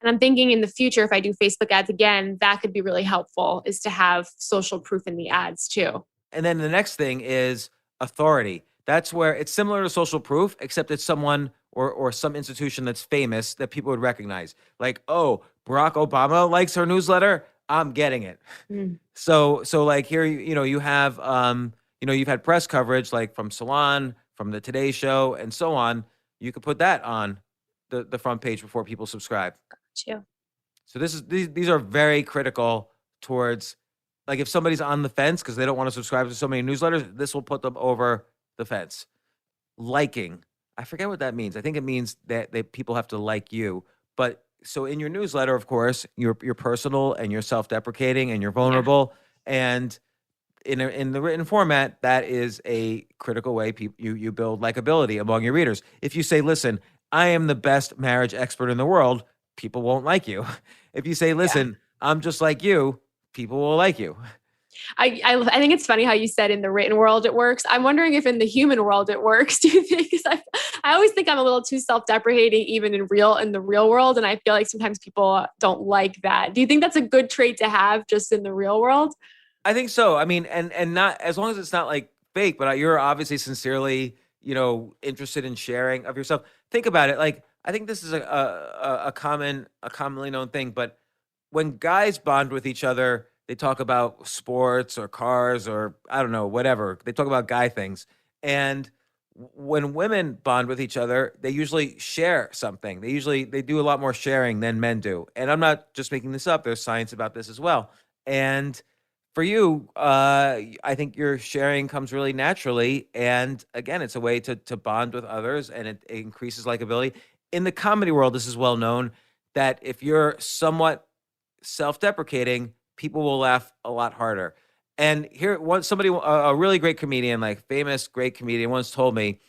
And I'm thinking in the future, if I do Facebook ads again, that could be really helpful, is to have social proof in the ads too. And then the next thing is authority. That's where it's similar to social proof, except it's someone or some institution that's famous that people would recognize. Like, oh, Barack Obama likes our newsletter. I'm getting it. So like here, you have, you've had press coverage like from Salon, from the Today Show, and so on. You could put that on the front page before people subscribe. Gotcha. So these are very critical towards, like if somebody's on the fence because they don't want to subscribe to so many newsletters, this will put them over the fence. Liking, I forget what that means. I think it means that people have to like you, but so in your newsletter, of course, you're personal and you're self-deprecating and you're vulnerable. Yeah. And in the written format, that is a critical way you build likability among your readers. If you say, listen, I am the best marriage expert in the world, people won't like you. If you say, listen, I'm just like you, people will like you. I think it's funny how you said in the written world it works. I'm wondering if in the human world it works. Do you think? Because I always think I'm a little too self-deprecating, even in the real world, and I feel like sometimes people don't like that. Do you think that's a good trait to have just in the real world? I think so. I mean, and not as long as it's not like fake, but you're obviously sincerely, interested in sharing of yourself. Think about it. Like I think this is a commonly known thing, but when guys bond with each other, they talk about sports or cars or I don't know, whatever. They talk about guy things. And when women bond with each other, they usually share something. They do a lot more sharing than men do. And I'm not just making this up. There's science about this as well. And for you, I think your sharing comes really naturally. And again, it's a way to bond with others and it increases likability. In the comedy world, this is well known that if you're somewhat self-deprecating, people will laugh a lot harder. And here, a really great comedian, like famous great comedian, once told me,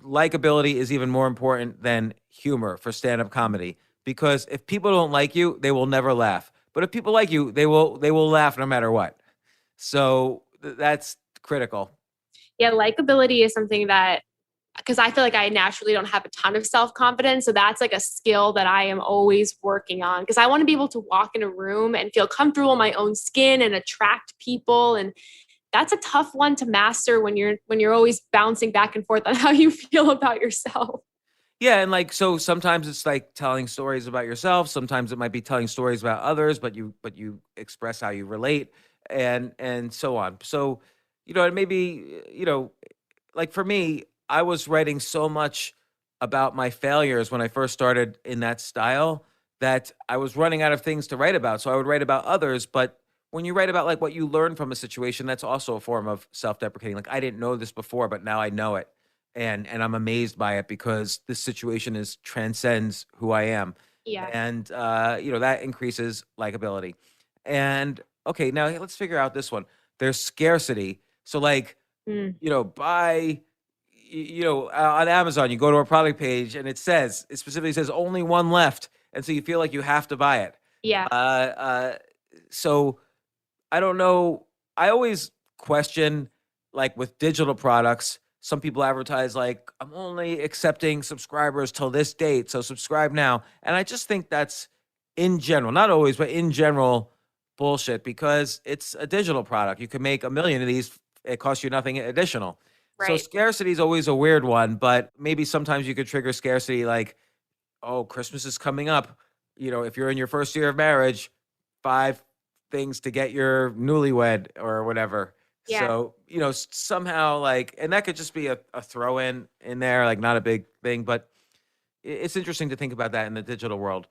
likability is even more important than humor for stand-up comedy because if people don't like you, they will never laugh. But if people like you, they will laugh no matter what. So that's critical. Yeah, likability is something that, because I feel like I naturally don't have a ton of self-confidence. So that's like a skill that I am always working on, because I want to be able to walk in a room and feel comfortable in my own skin and attract people. And that's a tough one to master when you're always bouncing back and forth on how you feel about yourself. Yeah, and like so sometimes it's like telling stories about yourself, sometimes it might be telling stories about others, but you express how you relate and so on. So, it may be, like for me, I was writing so much about my failures when I first started in that style that I was running out of things to write about. So I would write about others, but when you write about like what you learn from a situation, that's also a form of self-deprecating. Like I didn't know this before, but now I know it. And I'm amazed by it because this situation transcends who I am. Yeah. And that increases likability. And okay, now let's figure out this one. There's scarcity. So like, buy on Amazon, you go to a product page and it specifically says only one left. And so you feel like you have to buy it. Yeah. So I don't know. I always question, like with digital products, some people advertise like, I'm only accepting subscribers till this date, so subscribe now. And I just think that's in general, not always, but in general, bullshit, because it's a digital product. You can make 1 million of these. It costs you nothing additional. Right. So scarcity is always a weird one, but maybe sometimes you could trigger scarcity like, oh, Christmas is coming up. If you're in your first year of marriage, 5 things to get your newlywed or whatever. Yeah. So, somehow like, and that could just be a throw in there, like not a big thing, but it's interesting to think about that in the digital world.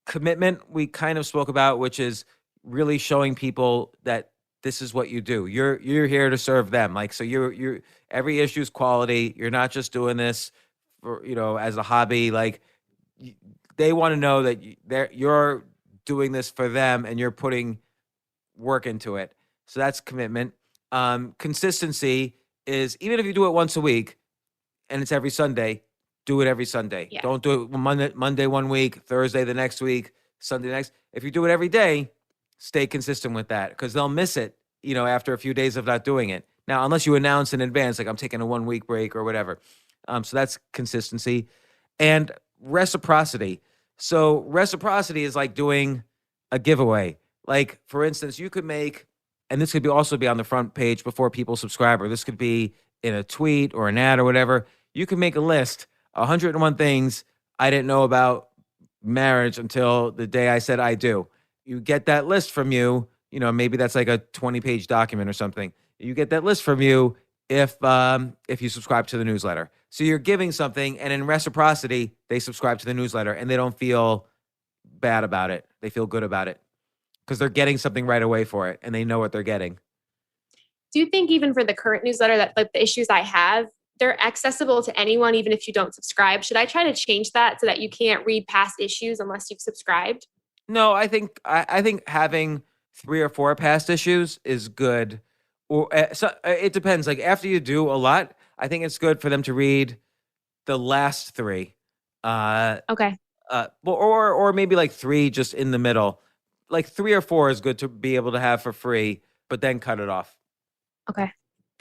Commitment, we kind of spoke about, which is really showing people that this is what you do. You're here to serve them. Like, so you're every issue is quality. You're not just doing this for, as a hobby. Like they want to know that you're doing this for them and you're putting work into it. So that's commitment. Consistency is even if you do it once a week and it's every Sunday, do it every Sunday. Yeah. Don't do it Monday 1 week, Thursday the next week, Sunday next. If you do it every day, stay consistent with that because they'll miss it, after a few days of not doing it. Now, unless you announce in advance, like I'm taking a 1 week break or whatever. So that's consistency and reciprocity. So reciprocity is like doing a giveaway. Like for instance, you could make, and this could also be on the front page before people subscribe, or this could be in a tweet or an ad or whatever. You can make a list, 101 things I didn't know about marriage until the day I said I do. You get that list from you, maybe that's like a 20-page document or something. You get that list from you if you subscribe to the newsletter. So you're giving something, and in reciprocity, they subscribe to the newsletter, and they don't feel bad about it. They feel good about it because they're getting something right away for it, and they know what they're getting. Do you think even for the current newsletter that like the issues I have, they're accessible to anyone, even if you don't subscribe? Should I try to change that so that you can't read past issues unless you've subscribed? No, I think having 3 or 4 past issues is good. Or it depends. Like after you do a lot, I think it's good for them to read the last 3. Okay. Or maybe like 3 just in the middle. Like 3 or 4 is good to be able to have for free, but then cut it off. Okay.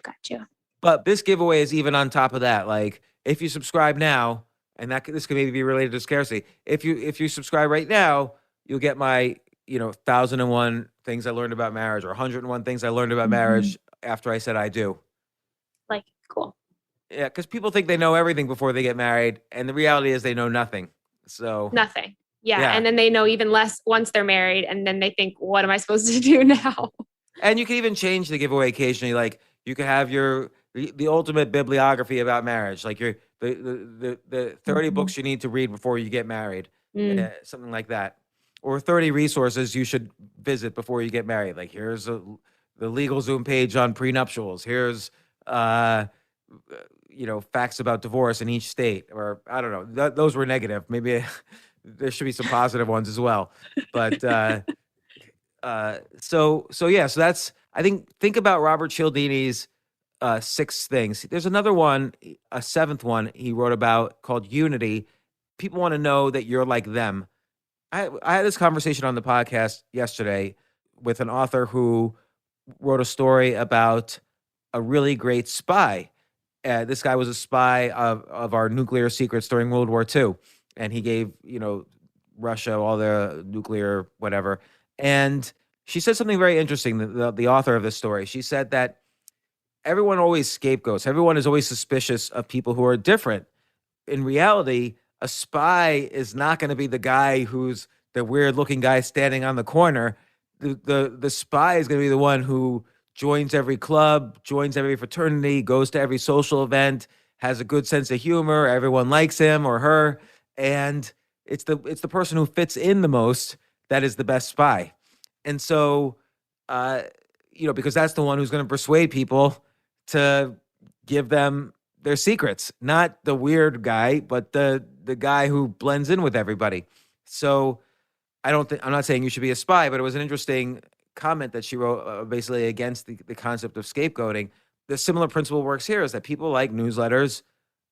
Got you. But this giveaway is even on top of that. Like if you subscribe now, and this could maybe be related to scarcity. If you subscribe right now, you'll get my 1,001 things I learned about marriage or 101 things I learned about marriage after I said I do. Like, cool. Yeah, because people think they know everything before they get married, and the reality is they know nothing. So Nothing. Yeah. Yeah. And then they know even less once they're married. And then they think, what am I supposed to do now? And you can even change the giveaway occasionally. Like you could have the ultimate bibliography about marriage, like the 30 books you need to read before you get married, something like that, or 30 resources you should visit before you get married. Like here's the LegalZoom page on prenuptials. Here's facts about divorce in each state, or I don't know. Those were negative. Maybe there should be some positive ones as well. But so that's, I think about Robert Cialdini's 6 things. There's another one, a 7th one he wrote about called Unity. People want to know that you're like them. I had this conversation on the podcast yesterday with an author who wrote a story about a really great spy. This guy was a spy of our nuclear secrets during World War II, and he gave Russia all the nuclear whatever. And she said something very interesting. The author of this story, she said that everyone always scapegoats. Everyone is always suspicious of people who are different. In reality, a spy is not going to be the guy who's the weird looking guy standing on the corner. The spy is going to be the one who joins every club, joins every fraternity, goes to every social event, has a good sense of humor. Everyone likes him or her. And it's the person who fits in the most that is the best spy. And so, because that's the one who's going to persuade people to give them their secrets, not the weird guy, but the guy who blends in with everybody. So I'm not saying you should be a spy, but it was an interesting comment that she wrote basically against the concept of scapegoating. The similar principle works here is that people like newsletters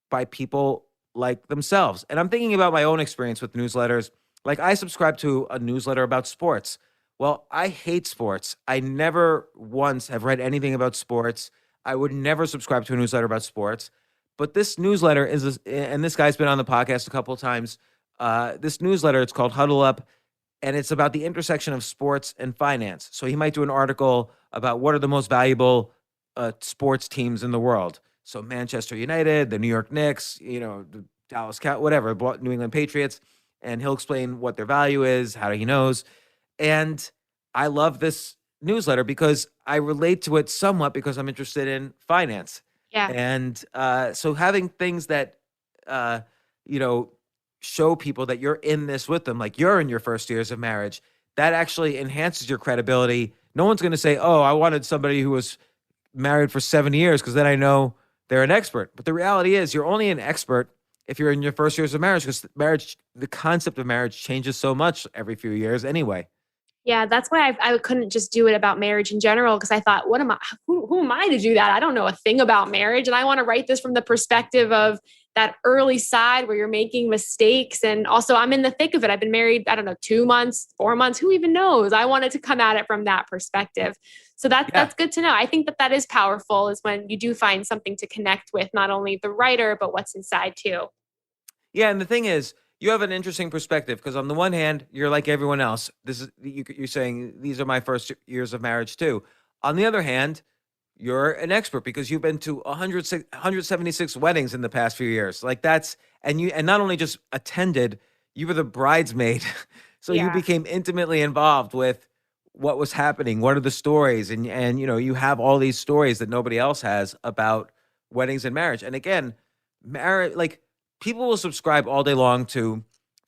by people like themselves. And I'm thinking about my own experience with newsletters. Like I subscribe to a newsletter about sports. Well, I hate sports. I never once have read anything about sports. I would never subscribe to a newsletter about sports. But this newsletter and this guy's been on the podcast a couple of times. This newsletter, it's called Huddle Up, and it's about the intersection of sports and finance. So he might do an article about what are the most valuable sports teams in the world. So Manchester United, the New York Knicks, the Dallas Cowboys, whatever, New England Patriots, and he'll explain what their value is, how he knows. And I love this newsletter because I relate to it somewhat because I'm interested in finance. Yeah. And so having things that, show people that you're in this with them, like you're in your first years of marriage, that actually enhances your credibility. No one's going to say, oh, I wanted somebody who was married for 7 years because then I know they're an expert. But the reality is you're only an expert if you're in your first years of marriage, because the concept of marriage changes so much every few years anyway. Yeah, that's why I couldn't just do it about marriage in general, because I thought, who am I to do that? I don't know a thing about marriage. And I want to write this from the perspective of that early side where you're making mistakes. And also I'm in the thick of it. I've been married, 2 months, 4 months, who even knows? I wanted to come at it from that perspective. So that's good to know. I think that is powerful, is when you do find something to connect with, not only the writer, but what's inside too. Yeah. And the thing is, you have an interesting perspective because on the one hand, you're like everyone else. You're saying these are my first years of marriage too. On the other hand, you're an expert because you've been to 176 weddings in the past few years. Like and not only just attended, you were the bridesmaid. So you became intimately involved with what was happening. What are the stories? And you have all these stories that nobody else has about weddings and marriage. And again, marriage, like, people will subscribe all day long to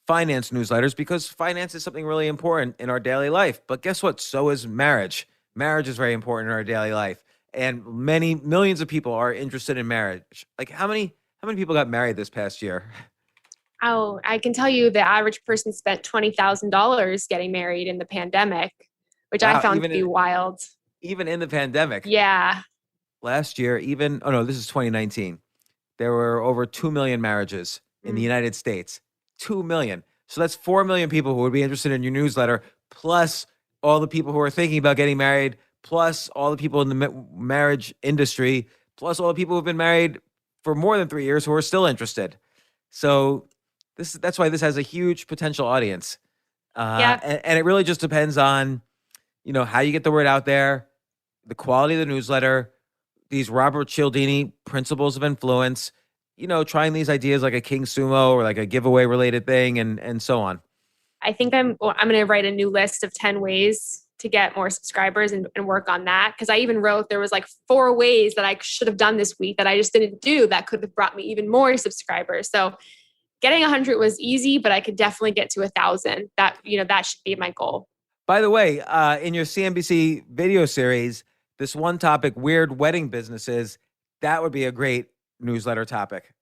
finance newsletters because finance is something really important in our daily life. But guess what? So is marriage. Marriage is very important in our daily life. And millions of people are interested in marriage. Like how many people got married this past year? Oh, I can tell you the average person spent $20,000 getting married in the pandemic, which I found to be wild. Even in the pandemic. Yeah. Last year, this is 2019. There were over 2 million marriages in the United States. 2 million. So that's 4 million people who would be interested in your newsletter, plus all the people who are thinking about getting married, plus all the people in the marriage industry, plus all the people who've been married for more than 3 years who are still interested. So that's why this has a huge potential audience. And it really just depends on, how you get the word out there, the quality of the newsletter, these Robert Cialdini principles of influence, trying these ideas like a King Sumo or like a giveaway related thing and so on. I think I'm going to write a new list of 10 ways to get more subscribers and work on that. Because I even wrote, there was like 4 ways that I should have done this week that I just didn't do that could have brought me even more subscribers. So getting 100 was easy, but I could definitely get to 1,000. That should be my goal. By the way, in your CNBC video series, this one topic, weird wedding businesses, that would be a great newsletter topic.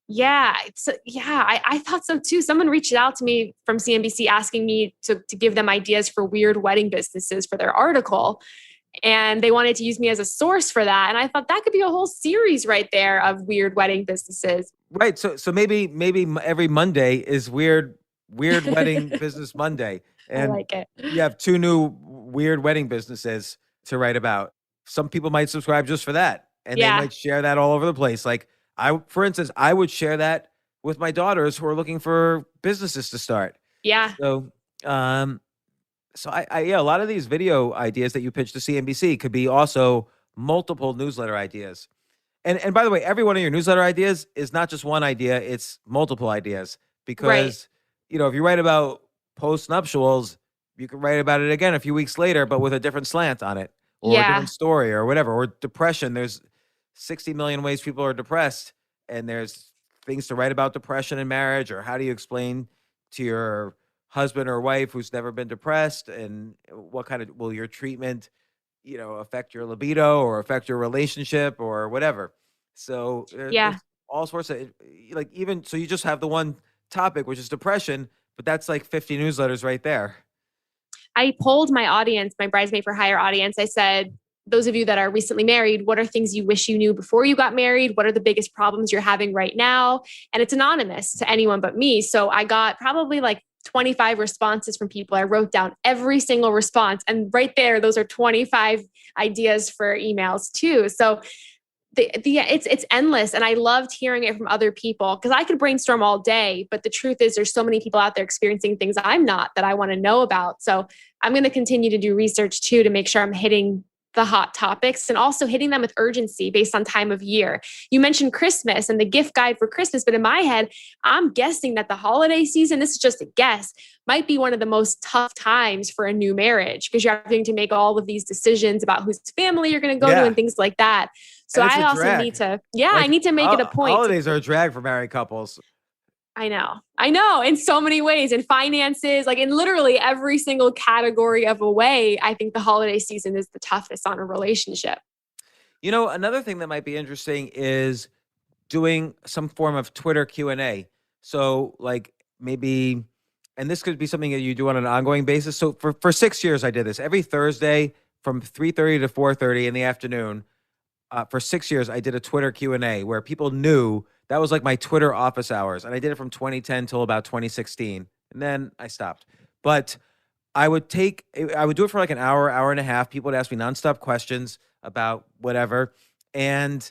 Yeah. I thought so too. Someone reached out to me from CNBC asking me to give them ideas for weird wedding businesses for their article. And they wanted to use me as a source for that. And I thought that could be a whole series right there of weird wedding businesses. Right. So maybe every Monday is weird Weird Wedding Business Monday. I And like it. you have 2 new weird wedding businesses to write about. Some people might subscribe just for that, and they Yeah. might share that all over the place. Like for instance, I would share that with my daughters who are looking for businesses to start. Yeah. So, yeah, a lot of these video ideas that you pitch to CNBC could be also multiple newsletter ideas. And by the way, every one of your newsletter ideas is not just one idea, it's multiple ideas. Because, if you write about post-nuptials, you can write about it again a few weeks later, but with a different slant on it, or a different story or whatever. Or depression, there's 60 million ways people are depressed, and there's things to write about depression in marriage, or how do you explain to your husband or wife who's never been depressed, and what kind of will your treatment affect your libido or affect your relationship or whatever. So there's all sorts of, like, even so you just have the one topic, which is depression, but that's like 50 newsletters right there. I polled my audience, my Bridesmaid for Hire audience. I said, those of you that are recently married, what are things you wish you knew before you got married? What are the biggest problems you're having right now? And it's anonymous to anyone but me. So I got probably like 25 responses from people. I wrote down every single response. And right there, those are 25 ideas for emails too. So it's endless. And I loved hearing it from other people, because I could brainstorm all day, but the truth is there's so many people out there experiencing things I'm not, that I want to know about. So I'm going to continue to do research too, to make sure I'm hitting the hot topics and also hitting them with urgency based on time of year. You mentioned Christmas and the gift guide for Christmas, but in my head, I'm guessing that the holiday season, this is just a guess, might be one of the most tough times for a new marriage, because you're having to make all of these decisions about whose family you're going to go to and things like that. So I also need to, I need to make it a point. Holidays are a drag for married couples. I know in so many ways, in finances, like in literally every single category of a way. I think the holiday season is the toughest on a relationship. Another thing that might be interesting is doing some form of Twitter Q&A. So like maybe, and this could be something that you do on an ongoing basis. So for 6 years, I did this every Thursday from 3:30 to 4:30 in the afternoon. For 6 years, I did a Twitter Q&A where people knew that was like my Twitter office hours. And I did it from 2010 till about 2016. And then I stopped. But I would do it for like an hour, hour and a half. People would ask me nonstop questions about whatever. And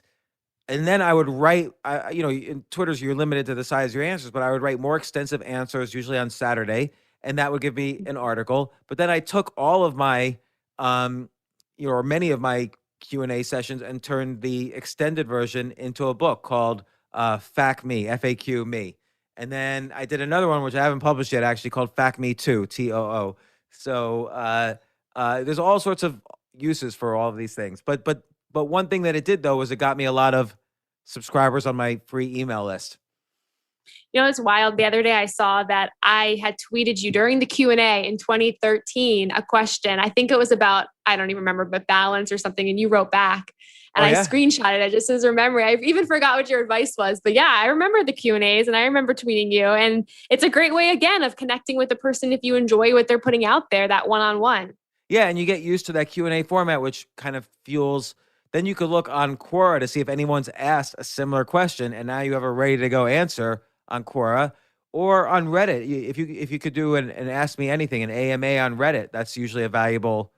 then I would write, in Twitter's, you're limited to the size of your answers, but I would write more extensive answers, usually on Saturday. And that would give me an article. But then I took all of my, or many of my Q&A sessions and turned the extended version into a book called FAQ Me, FAQ Me. And then I did another one, which I haven't published yet, actually, called FAQ Me Too, TOO. So there's all sorts of uses for all of these things. But one thing that it did, though, was it got me a lot of subscribers on my free email list. It's wild. The other day I saw that I had tweeted you during the Q&A in 2013, a question. I think it was about, I don't even remember, but balance or something. And you wrote back and I screenshotted it just as a memory. I even forgot what your advice was, but yeah, I remember the Q&As and I remember tweeting you. And it's a great way, again, of connecting with the person if you enjoy what they're putting out there, that one-on-one. Yeah. And you get used to that Q&A format, which kind of fuels. Then you could look on Quora to see if anyone's asked a similar question. And now you have a ready to go answer on Quora or on Reddit. If you could do an Ask Me Anything, an AMA on Reddit, that's usually a valuable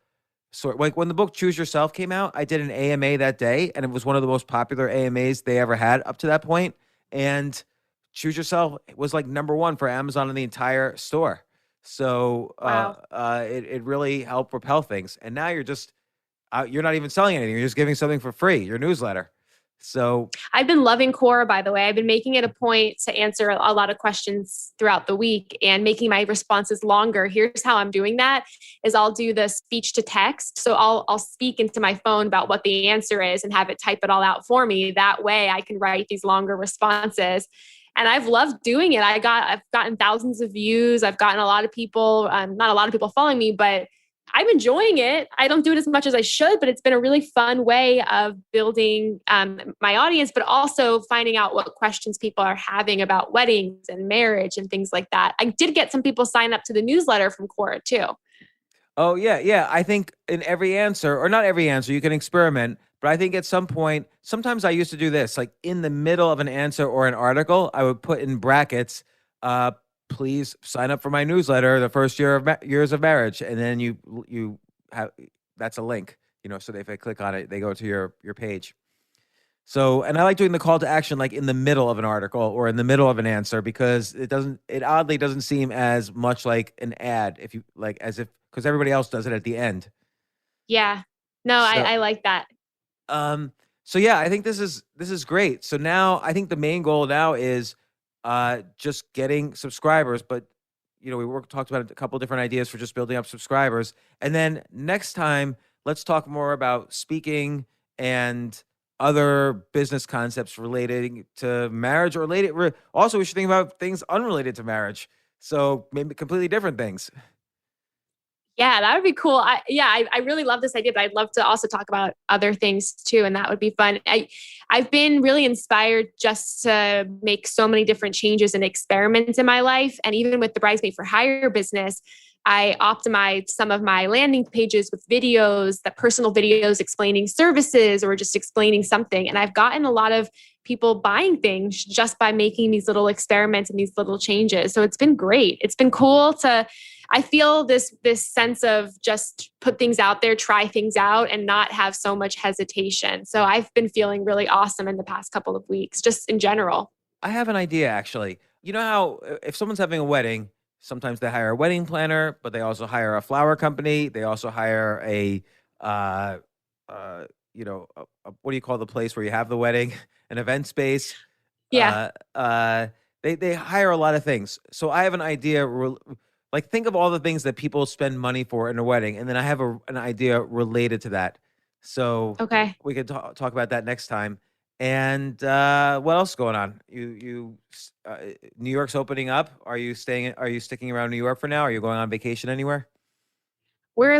sort. Like when the book Choose Yourself came out, I did an AMA that day, and it was one of the most popular AMAs they ever had up to that point. And Choose Yourself was like #1 for Amazon in the entire store. So it really helped propel things. And now you're not even selling anything. You're just giving something for free, your newsletter. So I've been loving Quora, by the way. I've been making it a point to answer a lot of questions throughout the week and making my responses longer. Here's how I'm doing that is I'll do the speech to text. So I'll speak into my phone about what the answer is and have it type it all out for me. That way I can write these longer responses. And I've loved doing it. I've gotten thousands of views. I've gotten a lot of people, not a lot of people following me, but I'm enjoying it. I don't do it as much as I should, but it's been a really fun way of building my audience, but also finding out what questions people are having about weddings and marriage and things like that. I did get some people sign up to the newsletter from Quora too. Oh, yeah. Yeah. I think in every answer, or not every answer, you can experiment. But I think at some point, sometimes I used to do this, like in the middle of an answer or an article, I would put in brackets, please sign up for my newsletter, the first years of marriage. And then you have, that's a link, so if they click on it, they go to your page. So, and I like doing the call to action like in the middle of an article or in the middle of an answer, because it oddly doesn't seem as much like an ad because everybody else does it at the end. Yeah. No, I like that. So yeah, I think this is great. So now I think the main goal now is just getting subscribers, but we talked about a couple different ideas for just building up subscribers. And then next time, let's talk more about speaking and other business concepts relating to marriage, or related. Also, we should think about things unrelated to marriage. So maybe completely different things. Yeah, that would be cool. I really love this idea, but I'd love to also talk about other things too, and that would be fun. I've been really inspired just to make so many different changes and experiments in my life. And even with the Bridesmaid for Hire business, I optimized some of my landing pages with videos, the personal videos explaining services or just explaining something. And I've gotten a lot of people buying things just by making these little experiments and these little changes. So it's been great. It's been cool I feel this sense of just put things out there, try things out, and not have so much hesitation. So I've been feeling really awesome in the past couple of weeks, just in general. I have an idea, actually. You know how if someone's having a wedding, sometimes they hire a wedding planner, but they also hire a flower company. They also hire what do you call the place where you have the wedding? An event space. Yeah. They hire a lot of things. So I have an idea. Like, think of all the things that people spend money for in a wedding, and then I have an idea related to that. So Okay. we could talk about that next time. And what else is going on? New York's opening up. Are you sticking around New York for now? Are you going on vacation anywhere? We're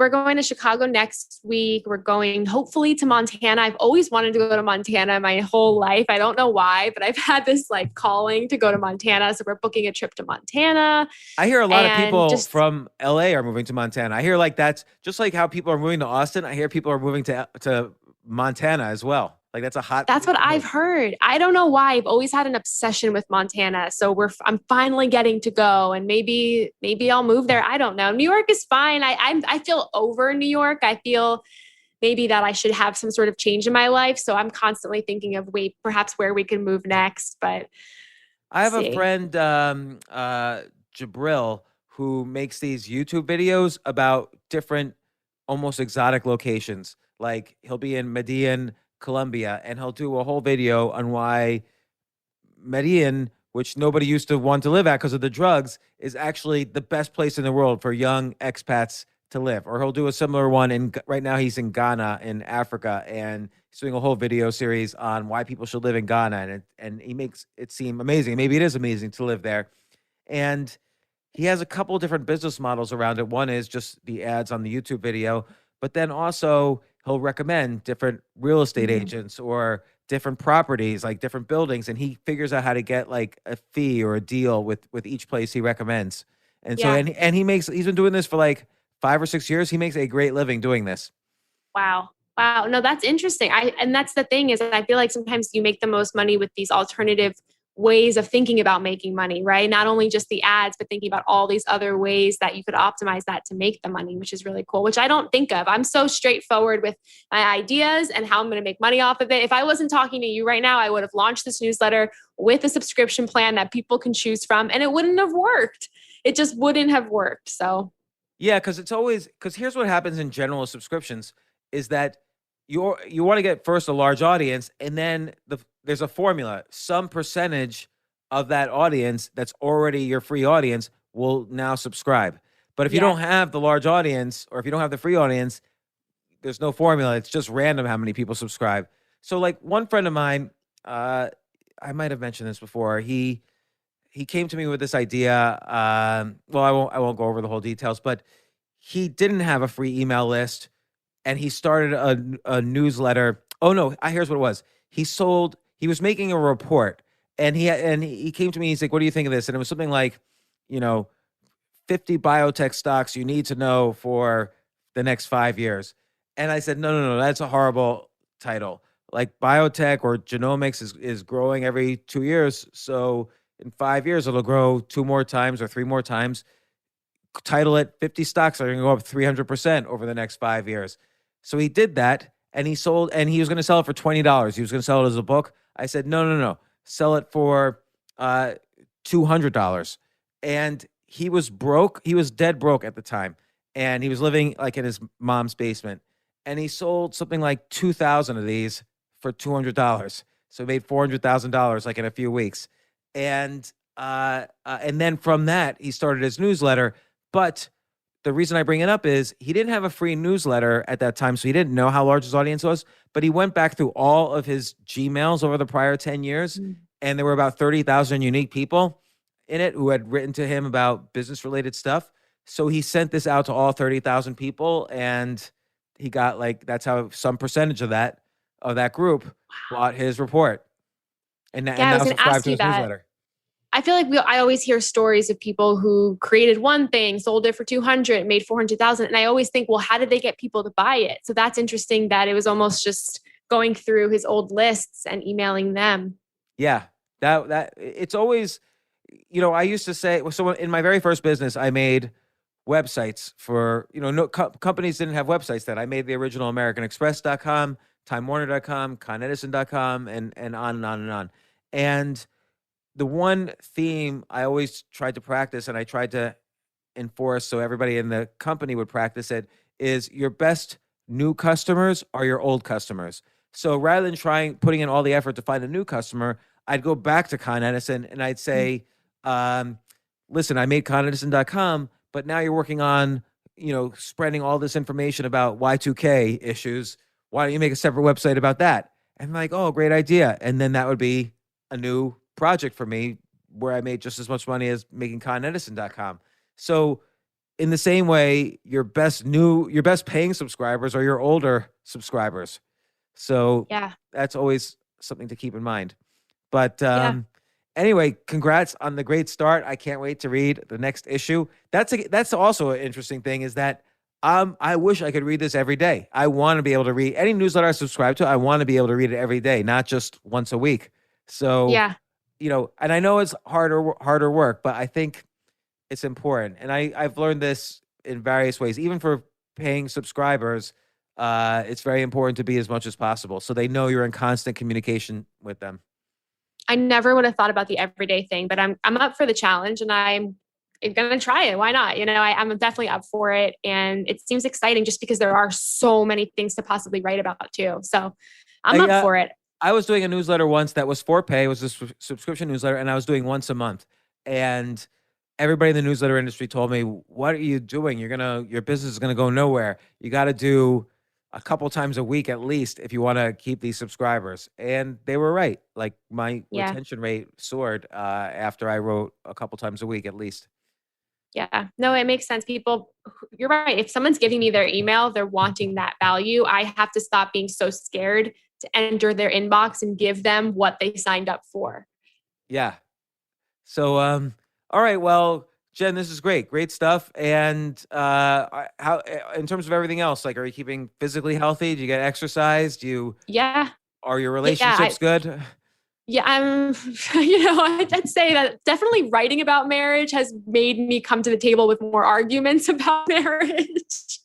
going to Chicago next week. We're going hopefully to Montana. I've always wanted to go to Montana my whole life. I don't know why, but I've had this calling to go to Montana. So we're booking a trip to Montana. I hear a lot of people from LA are moving to Montana. I hear that's just like how people are moving to Austin. I hear people are moving to Montana as well. That's what I've heard. I don't know why. I've always had an obsession with Montana. So I'm finally getting to go, and maybe I'll move there. I don't know. New York is fine. I feel over New York. I feel maybe that I should have some sort of change in my life. So I'm constantly thinking of perhaps where we can move next. But I have a friend, Jabril, who makes these YouTube videos about different, almost exotic locations. Like, he'll be in Medellin, Colombia, and he'll do a whole video on why Medellin, which nobody used to want to live at because of the drugs, is actually the best place in the world for young expats to live. Or he'll do a similar one right now he's in Ghana in Africa, and he's doing a whole video series on why people should live in Ghana, and he makes it seem amazing. Maybe it is amazing to live there. And he has a couple of different business models around it. One is just the ads on the YouTube video, but then also he'll recommend different real estate agents or different properties, like different buildings, and he figures out how to get like a fee or a deal with each place he recommends. And so, and he's been doing this for like 5 or 6 years. He makes a great living doing this. Wow. No, that's interesting. And that's the thing is, I feel like sometimes you make the most money with these alternative ways of thinking about making money, right? Not only just the ads, but thinking about all these other ways that you could optimize that to make the money, which is really cool, which I don't think of. I'm so straightforward with my ideas and how I'm going to make money off of it. If I wasn't talking to you right now, I would have launched this newsletter with a subscription plan that people can choose from, and it wouldn't have worked. It just wouldn't have worked. So yeah, because here's what happens in general subscriptions is that you want to get first a large audience, and then there's a formula. Some percentage of that audience that's already your free audience will now subscribe. But if you don't have the large audience, or if you don't have the free audience, there's no formula. It's just random how many people subscribe. So like one friend of mine, I might have mentioned this before. He came to me with this idea. Well, I won't go over the whole details, but he didn't have a free email list, and he started a newsletter. Oh no, here's what it was. He was making a report, and he came to me. He's like, "What do you think of this?" And it was something like, 50 biotech stocks you need to know for the next 5 years. And I said, no, that's a horrible title. Like, biotech or genomics is growing every 2 years, so in 5 years, it'll grow 2 more times or 3 more times. Title it 50 stocks are going to go up 300% over the next 5 years. So he did that, and he sold, and he was going to sell it for $20. He was going to sell it as a book. I said, no. Sell it for $200. And he was broke. He was dead broke at the time. And he was living like in his mom's basement. And he sold something like 2,000 of these for $200. So he made $400,000 like in a few weeks. And then from that, he started his newsletter. But the reason I bring it up is he didn't have a free newsletter at that time, so he didn't know how large his audience was. But he went back through all of his Gmails over the prior 10 years, and there were about 30,000 unique people in it who had written to him about business-related stuff. So he sent this out to all 30,000 people, and he got that's how some percentage of that group bought his report. And now subscribe to his newsletter. I feel like I always hear stories of people who created one thing, sold it for 200, made 400,000. And I always think, well, how did they get people to buy it? So that's interesting that it was almost just going through his old lists and emailing them. Yeah, that it's always, I used to say, so in my very first business, I made websites for, no companies didn't have websites then. I made the original AmericanExpress.com, TimeWarner.com, ConEdison.com, and on and on and on. And the one theme I always tried to practice, and I tried to enforce so everybody in the company would practice it, is your best new customers are your old customers. So rather than putting in all the effort to find a new customer, I'd go back to Con Edison and I'd say, listen, I made ConEdison.com, but now you're working on, spreading all this information about Y2K issues. Why don't you make a separate website about that? And I'm like, oh, great idea. And then that would be a new project for me where I made just as much money as making ConEdison.com. So in the same way, your best paying subscribers are your older subscribers. So that's always something to keep in mind. But anyway, congrats on the great start. I can't wait to read the next issue. That's also an interesting thing is that I wish I could read this every day. I want to be able to read any newsletter I subscribe to. I want to be able to read it every day, not just once a week. So and I know it's harder work, but I think it's important. And I've learned this in various ways. Even for paying subscribers, it's very important to be as much as possible so they know you're in constant communication with them. I never would have thought about the everyday thing, but I'm up for the challenge and I'm going to try it. Why not? I'm definitely up for it. And it seems exciting just because there are so many things to possibly write about too. So I'm up for it. I was doing a newsletter once that was for pay. It was a subscription newsletter, and I was doing once a month. And everybody in the newsletter industry told me, "What are you doing? Your business is gonna go nowhere. You got to do a couple times a week at least if you want to keep these subscribers." And they were right. Like my retention rate soared after I wrote a couple times a week at least. Yeah, no, it makes sense. You're right. If someone's giving me their email, they're wanting that value. I have to stop being so scared to enter their inbox and give them what they signed up for. Yeah. So, all right. Well, Jen, this is great stuff. And how, in terms of everything else, are you keeping physically healthy? Do you get exercise? Are your relationships good? Yeah, I'd say that definitely writing about marriage has made me come to the table with more arguments about marriage.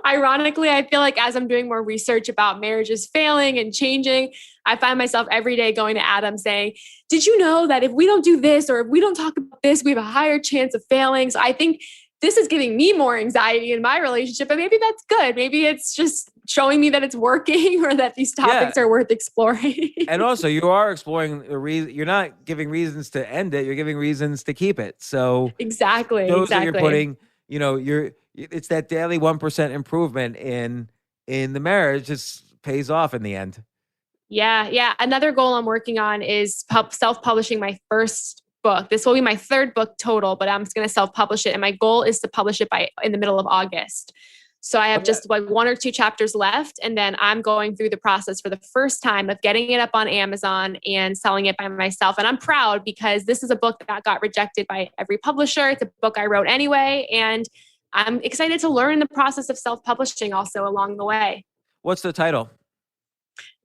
Ironically, I feel like as I'm doing more research about marriages failing and changing, I find myself every day going to Adam saying, did you know that if we don't do this or if we don't talk about this, we have a higher chance of failing? So I think this is giving me more anxiety in my relationship, but maybe that's good. Maybe it's just showing me that it's working or that these topics are worth exploring. And also you are exploring the reason. You're not giving reasons to end it. You're giving reasons to keep it. So exactly. That you're putting, it's that daily 1% improvement in the marriage just pays off in the end. Yeah. Another goal I'm working on is self-publishing my first book. This will be my third book total, but I'm just going to self-publish it. And my goal is to publish it in the middle of August. So I have just 1 or 2 chapters left. And then I'm going through the process for the first time of getting it up on Amazon and selling it by myself. And I'm proud because this is a book that got rejected by every publisher. It's a book I wrote anyway. And I'm excited to learn the process of self-publishing also along the way. What's the title?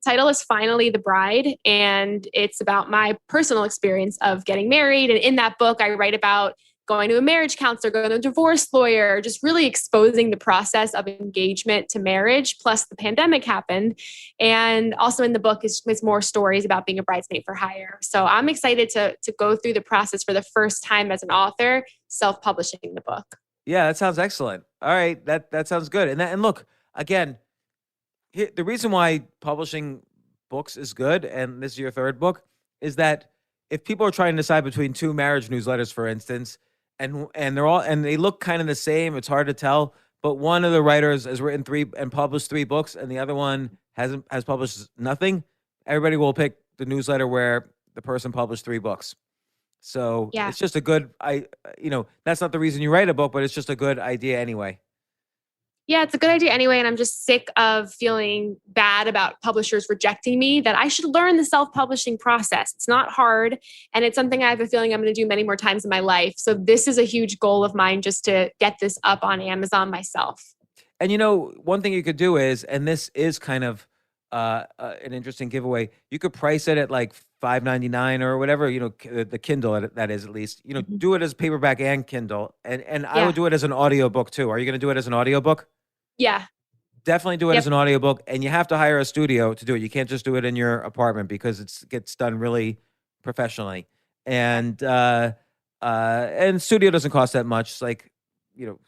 title is Finally the Bride, and it's about my personal experience of getting married. And in that book, I write about going to a marriage counselor, going to a divorce lawyer, just really exposing the process of engagement to marriage. Plus the pandemic happened. And also in the book is more stories about being a bridesmaid for hire. So I'm excited to go through the process for the first time as an author, self-publishing the book. Yeah, that sounds excellent. All right, that sounds good. And look, again, the reason why publishing books is good, and this is your third book, is that if people are trying to decide between two marriage newsletters, for instance, and they look kind of the same, it's hard to tell. But one of the writers has written published three books, and the other one has published nothing. Everybody will pick the newsletter where the person published three books. So it's just a good, that's not the reason you write a book, but it's just a good idea anyway. Yeah, it's a good idea anyway. And I'm just sick of feeling bad about publishers rejecting me, that I should learn the self-publishing process. It's not hard. And it's something I have a feeling I'm going to do many more times in my life. So this is a huge goal of mine, just to get this up on Amazon myself. And one thing you could do is, and this is kind of an interesting giveaway, you could price it at like $5.99 or whatever, the Kindle, that is, at least, do it as paperback and Kindle. And I would do it as an audiobook too. Are you going to do it as an audiobook? Yeah. Definitely do it as an audiobook, and you have to hire a studio to do it. You can't just do it in your apartment because it gets done really professionally. And studio doesn't cost that much. It's like,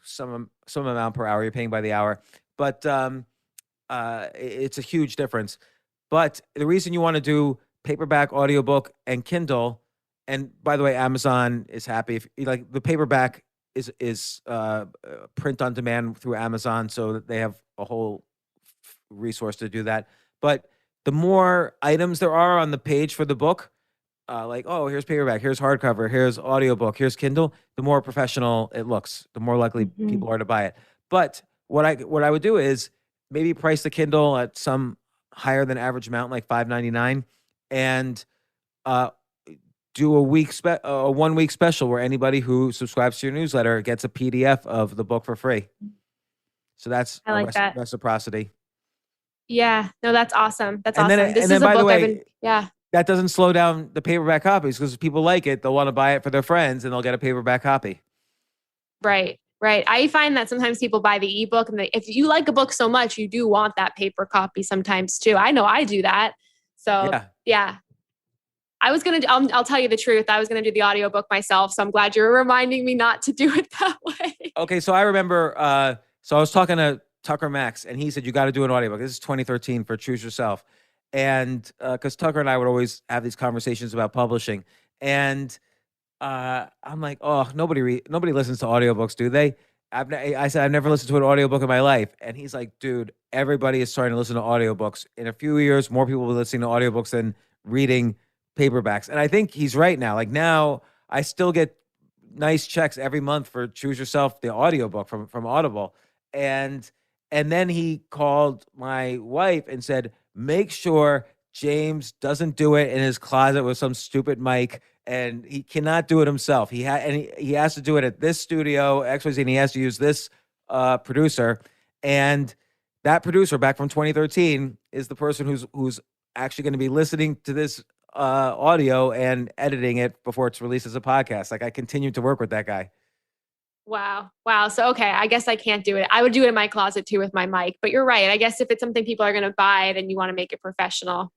some amount per hour. You're paying by the hour. But it's a huge difference. But the reason you want to do paperback, audiobook, and Kindle, and by the way, Amazon is happy if like the paperback is print on demand through Amazon, so that they have a whole resource to do that. But the more items there are on the page for the book, like, oh, here's paperback, here's hardcover, here's audiobook, here's Kindle, the more professional it looks, the more likely people are to buy it. But what I would do is maybe price the Kindle at some higher than average amount, like $5.99, and do a 1 week special where anybody who subscribes to your newsletter gets a PDF of the book for free. So that's reciprocity. Yeah, no, that's awesome. That's and awesome. Then, this and is then, a by book the way, I've been, that doesn't slow down the paperback copies, because if people like it, they'll want to buy it for their friends, and they'll get a paperback copy. Right. I find that sometimes people buy the ebook, and if you like a book so much, you do want that paper copy sometimes too. I know I do that. So yeah. I was going to, I'll tell you the truth. I was going to do the audiobook myself. So I'm glad you're reminding me not to do it that way. Okay. So I remember, so I was talking to Tucker Max, and he said, you got to do an audiobook. This is 2013 for Choose Yourself. And because Tucker and I would always have these conversations about publishing. And I'm like, oh, nobody listens to audiobooks, do they? I said, I've never listened to an audiobook in my life. And he's like, dude, everybody is starting to listen to audiobooks. In a few years, more people will be listening to audiobooks than reading paperbacks. And I think he's right now. Like, now I still get nice checks every month for Choose Yourself, the audiobook from Audible. And then he called my wife and said, make sure James doesn't do it in his closet with some stupid mic, and he cannot do it himself. He has to do it at this studio, XYZ, and he has to use this producer. And that producer back from 2013 is the person who's actually going to be listening to this audio and editing it before it's released as a podcast. Like, I continue to work with that guy. Wow. So, okay, I guess I can't do it. I would do it in my closet too with my mic, but you're right. I guess if it's something people are going to buy, then you want to make it professional.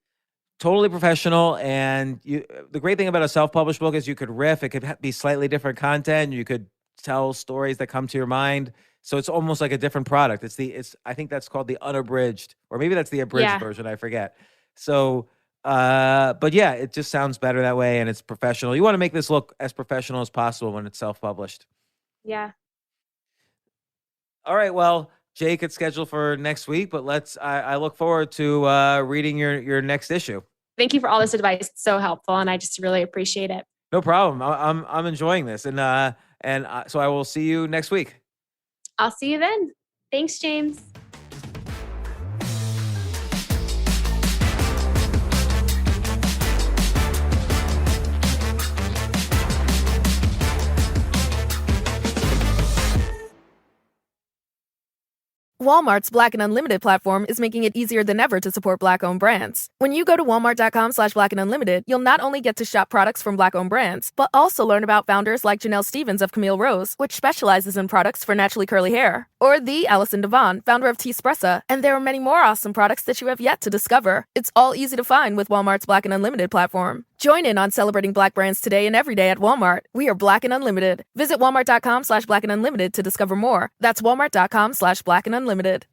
Totally professional. And the great thing about a self-published book is you could riff. It could be slightly different content. You could tell stories that come to your mind. So it's almost like a different product. I think that's called the unabridged, or maybe that's the abridged version. I forget. So, but yeah, it just sounds better that way, and it's professional. You want to make this look as professional as possible when it's self-published. Yeah. All right. Well, Jake, it's scheduled for next week, but I look forward to reading your next issue. Thank you for all this advice. It's so helpful, and I just really appreciate it. No problem. I'm enjoying this, and so I will see you next week. I'll see you then. Thanks, James. Walmart's Black and Unlimited platform is making it easier than ever to support Black-owned brands. When you go to walmart.com/Black and Unlimited, you'll not only get to shop products from Black-owned brands, but also learn about founders like Janelle Stevens of Camille Rose, which specializes in products for naturally curly hair, or the Allison Devon, founder of T-Spressa, and there are many more awesome products that you have yet to discover. It's all easy to find with Walmart's Black and Unlimited platform. Join in on celebrating Black brands today and every day at Walmart. We are Black and Unlimited. Visit walmart.com/Black and Unlimited to discover more. That's walmart.com/Black and Unlimited.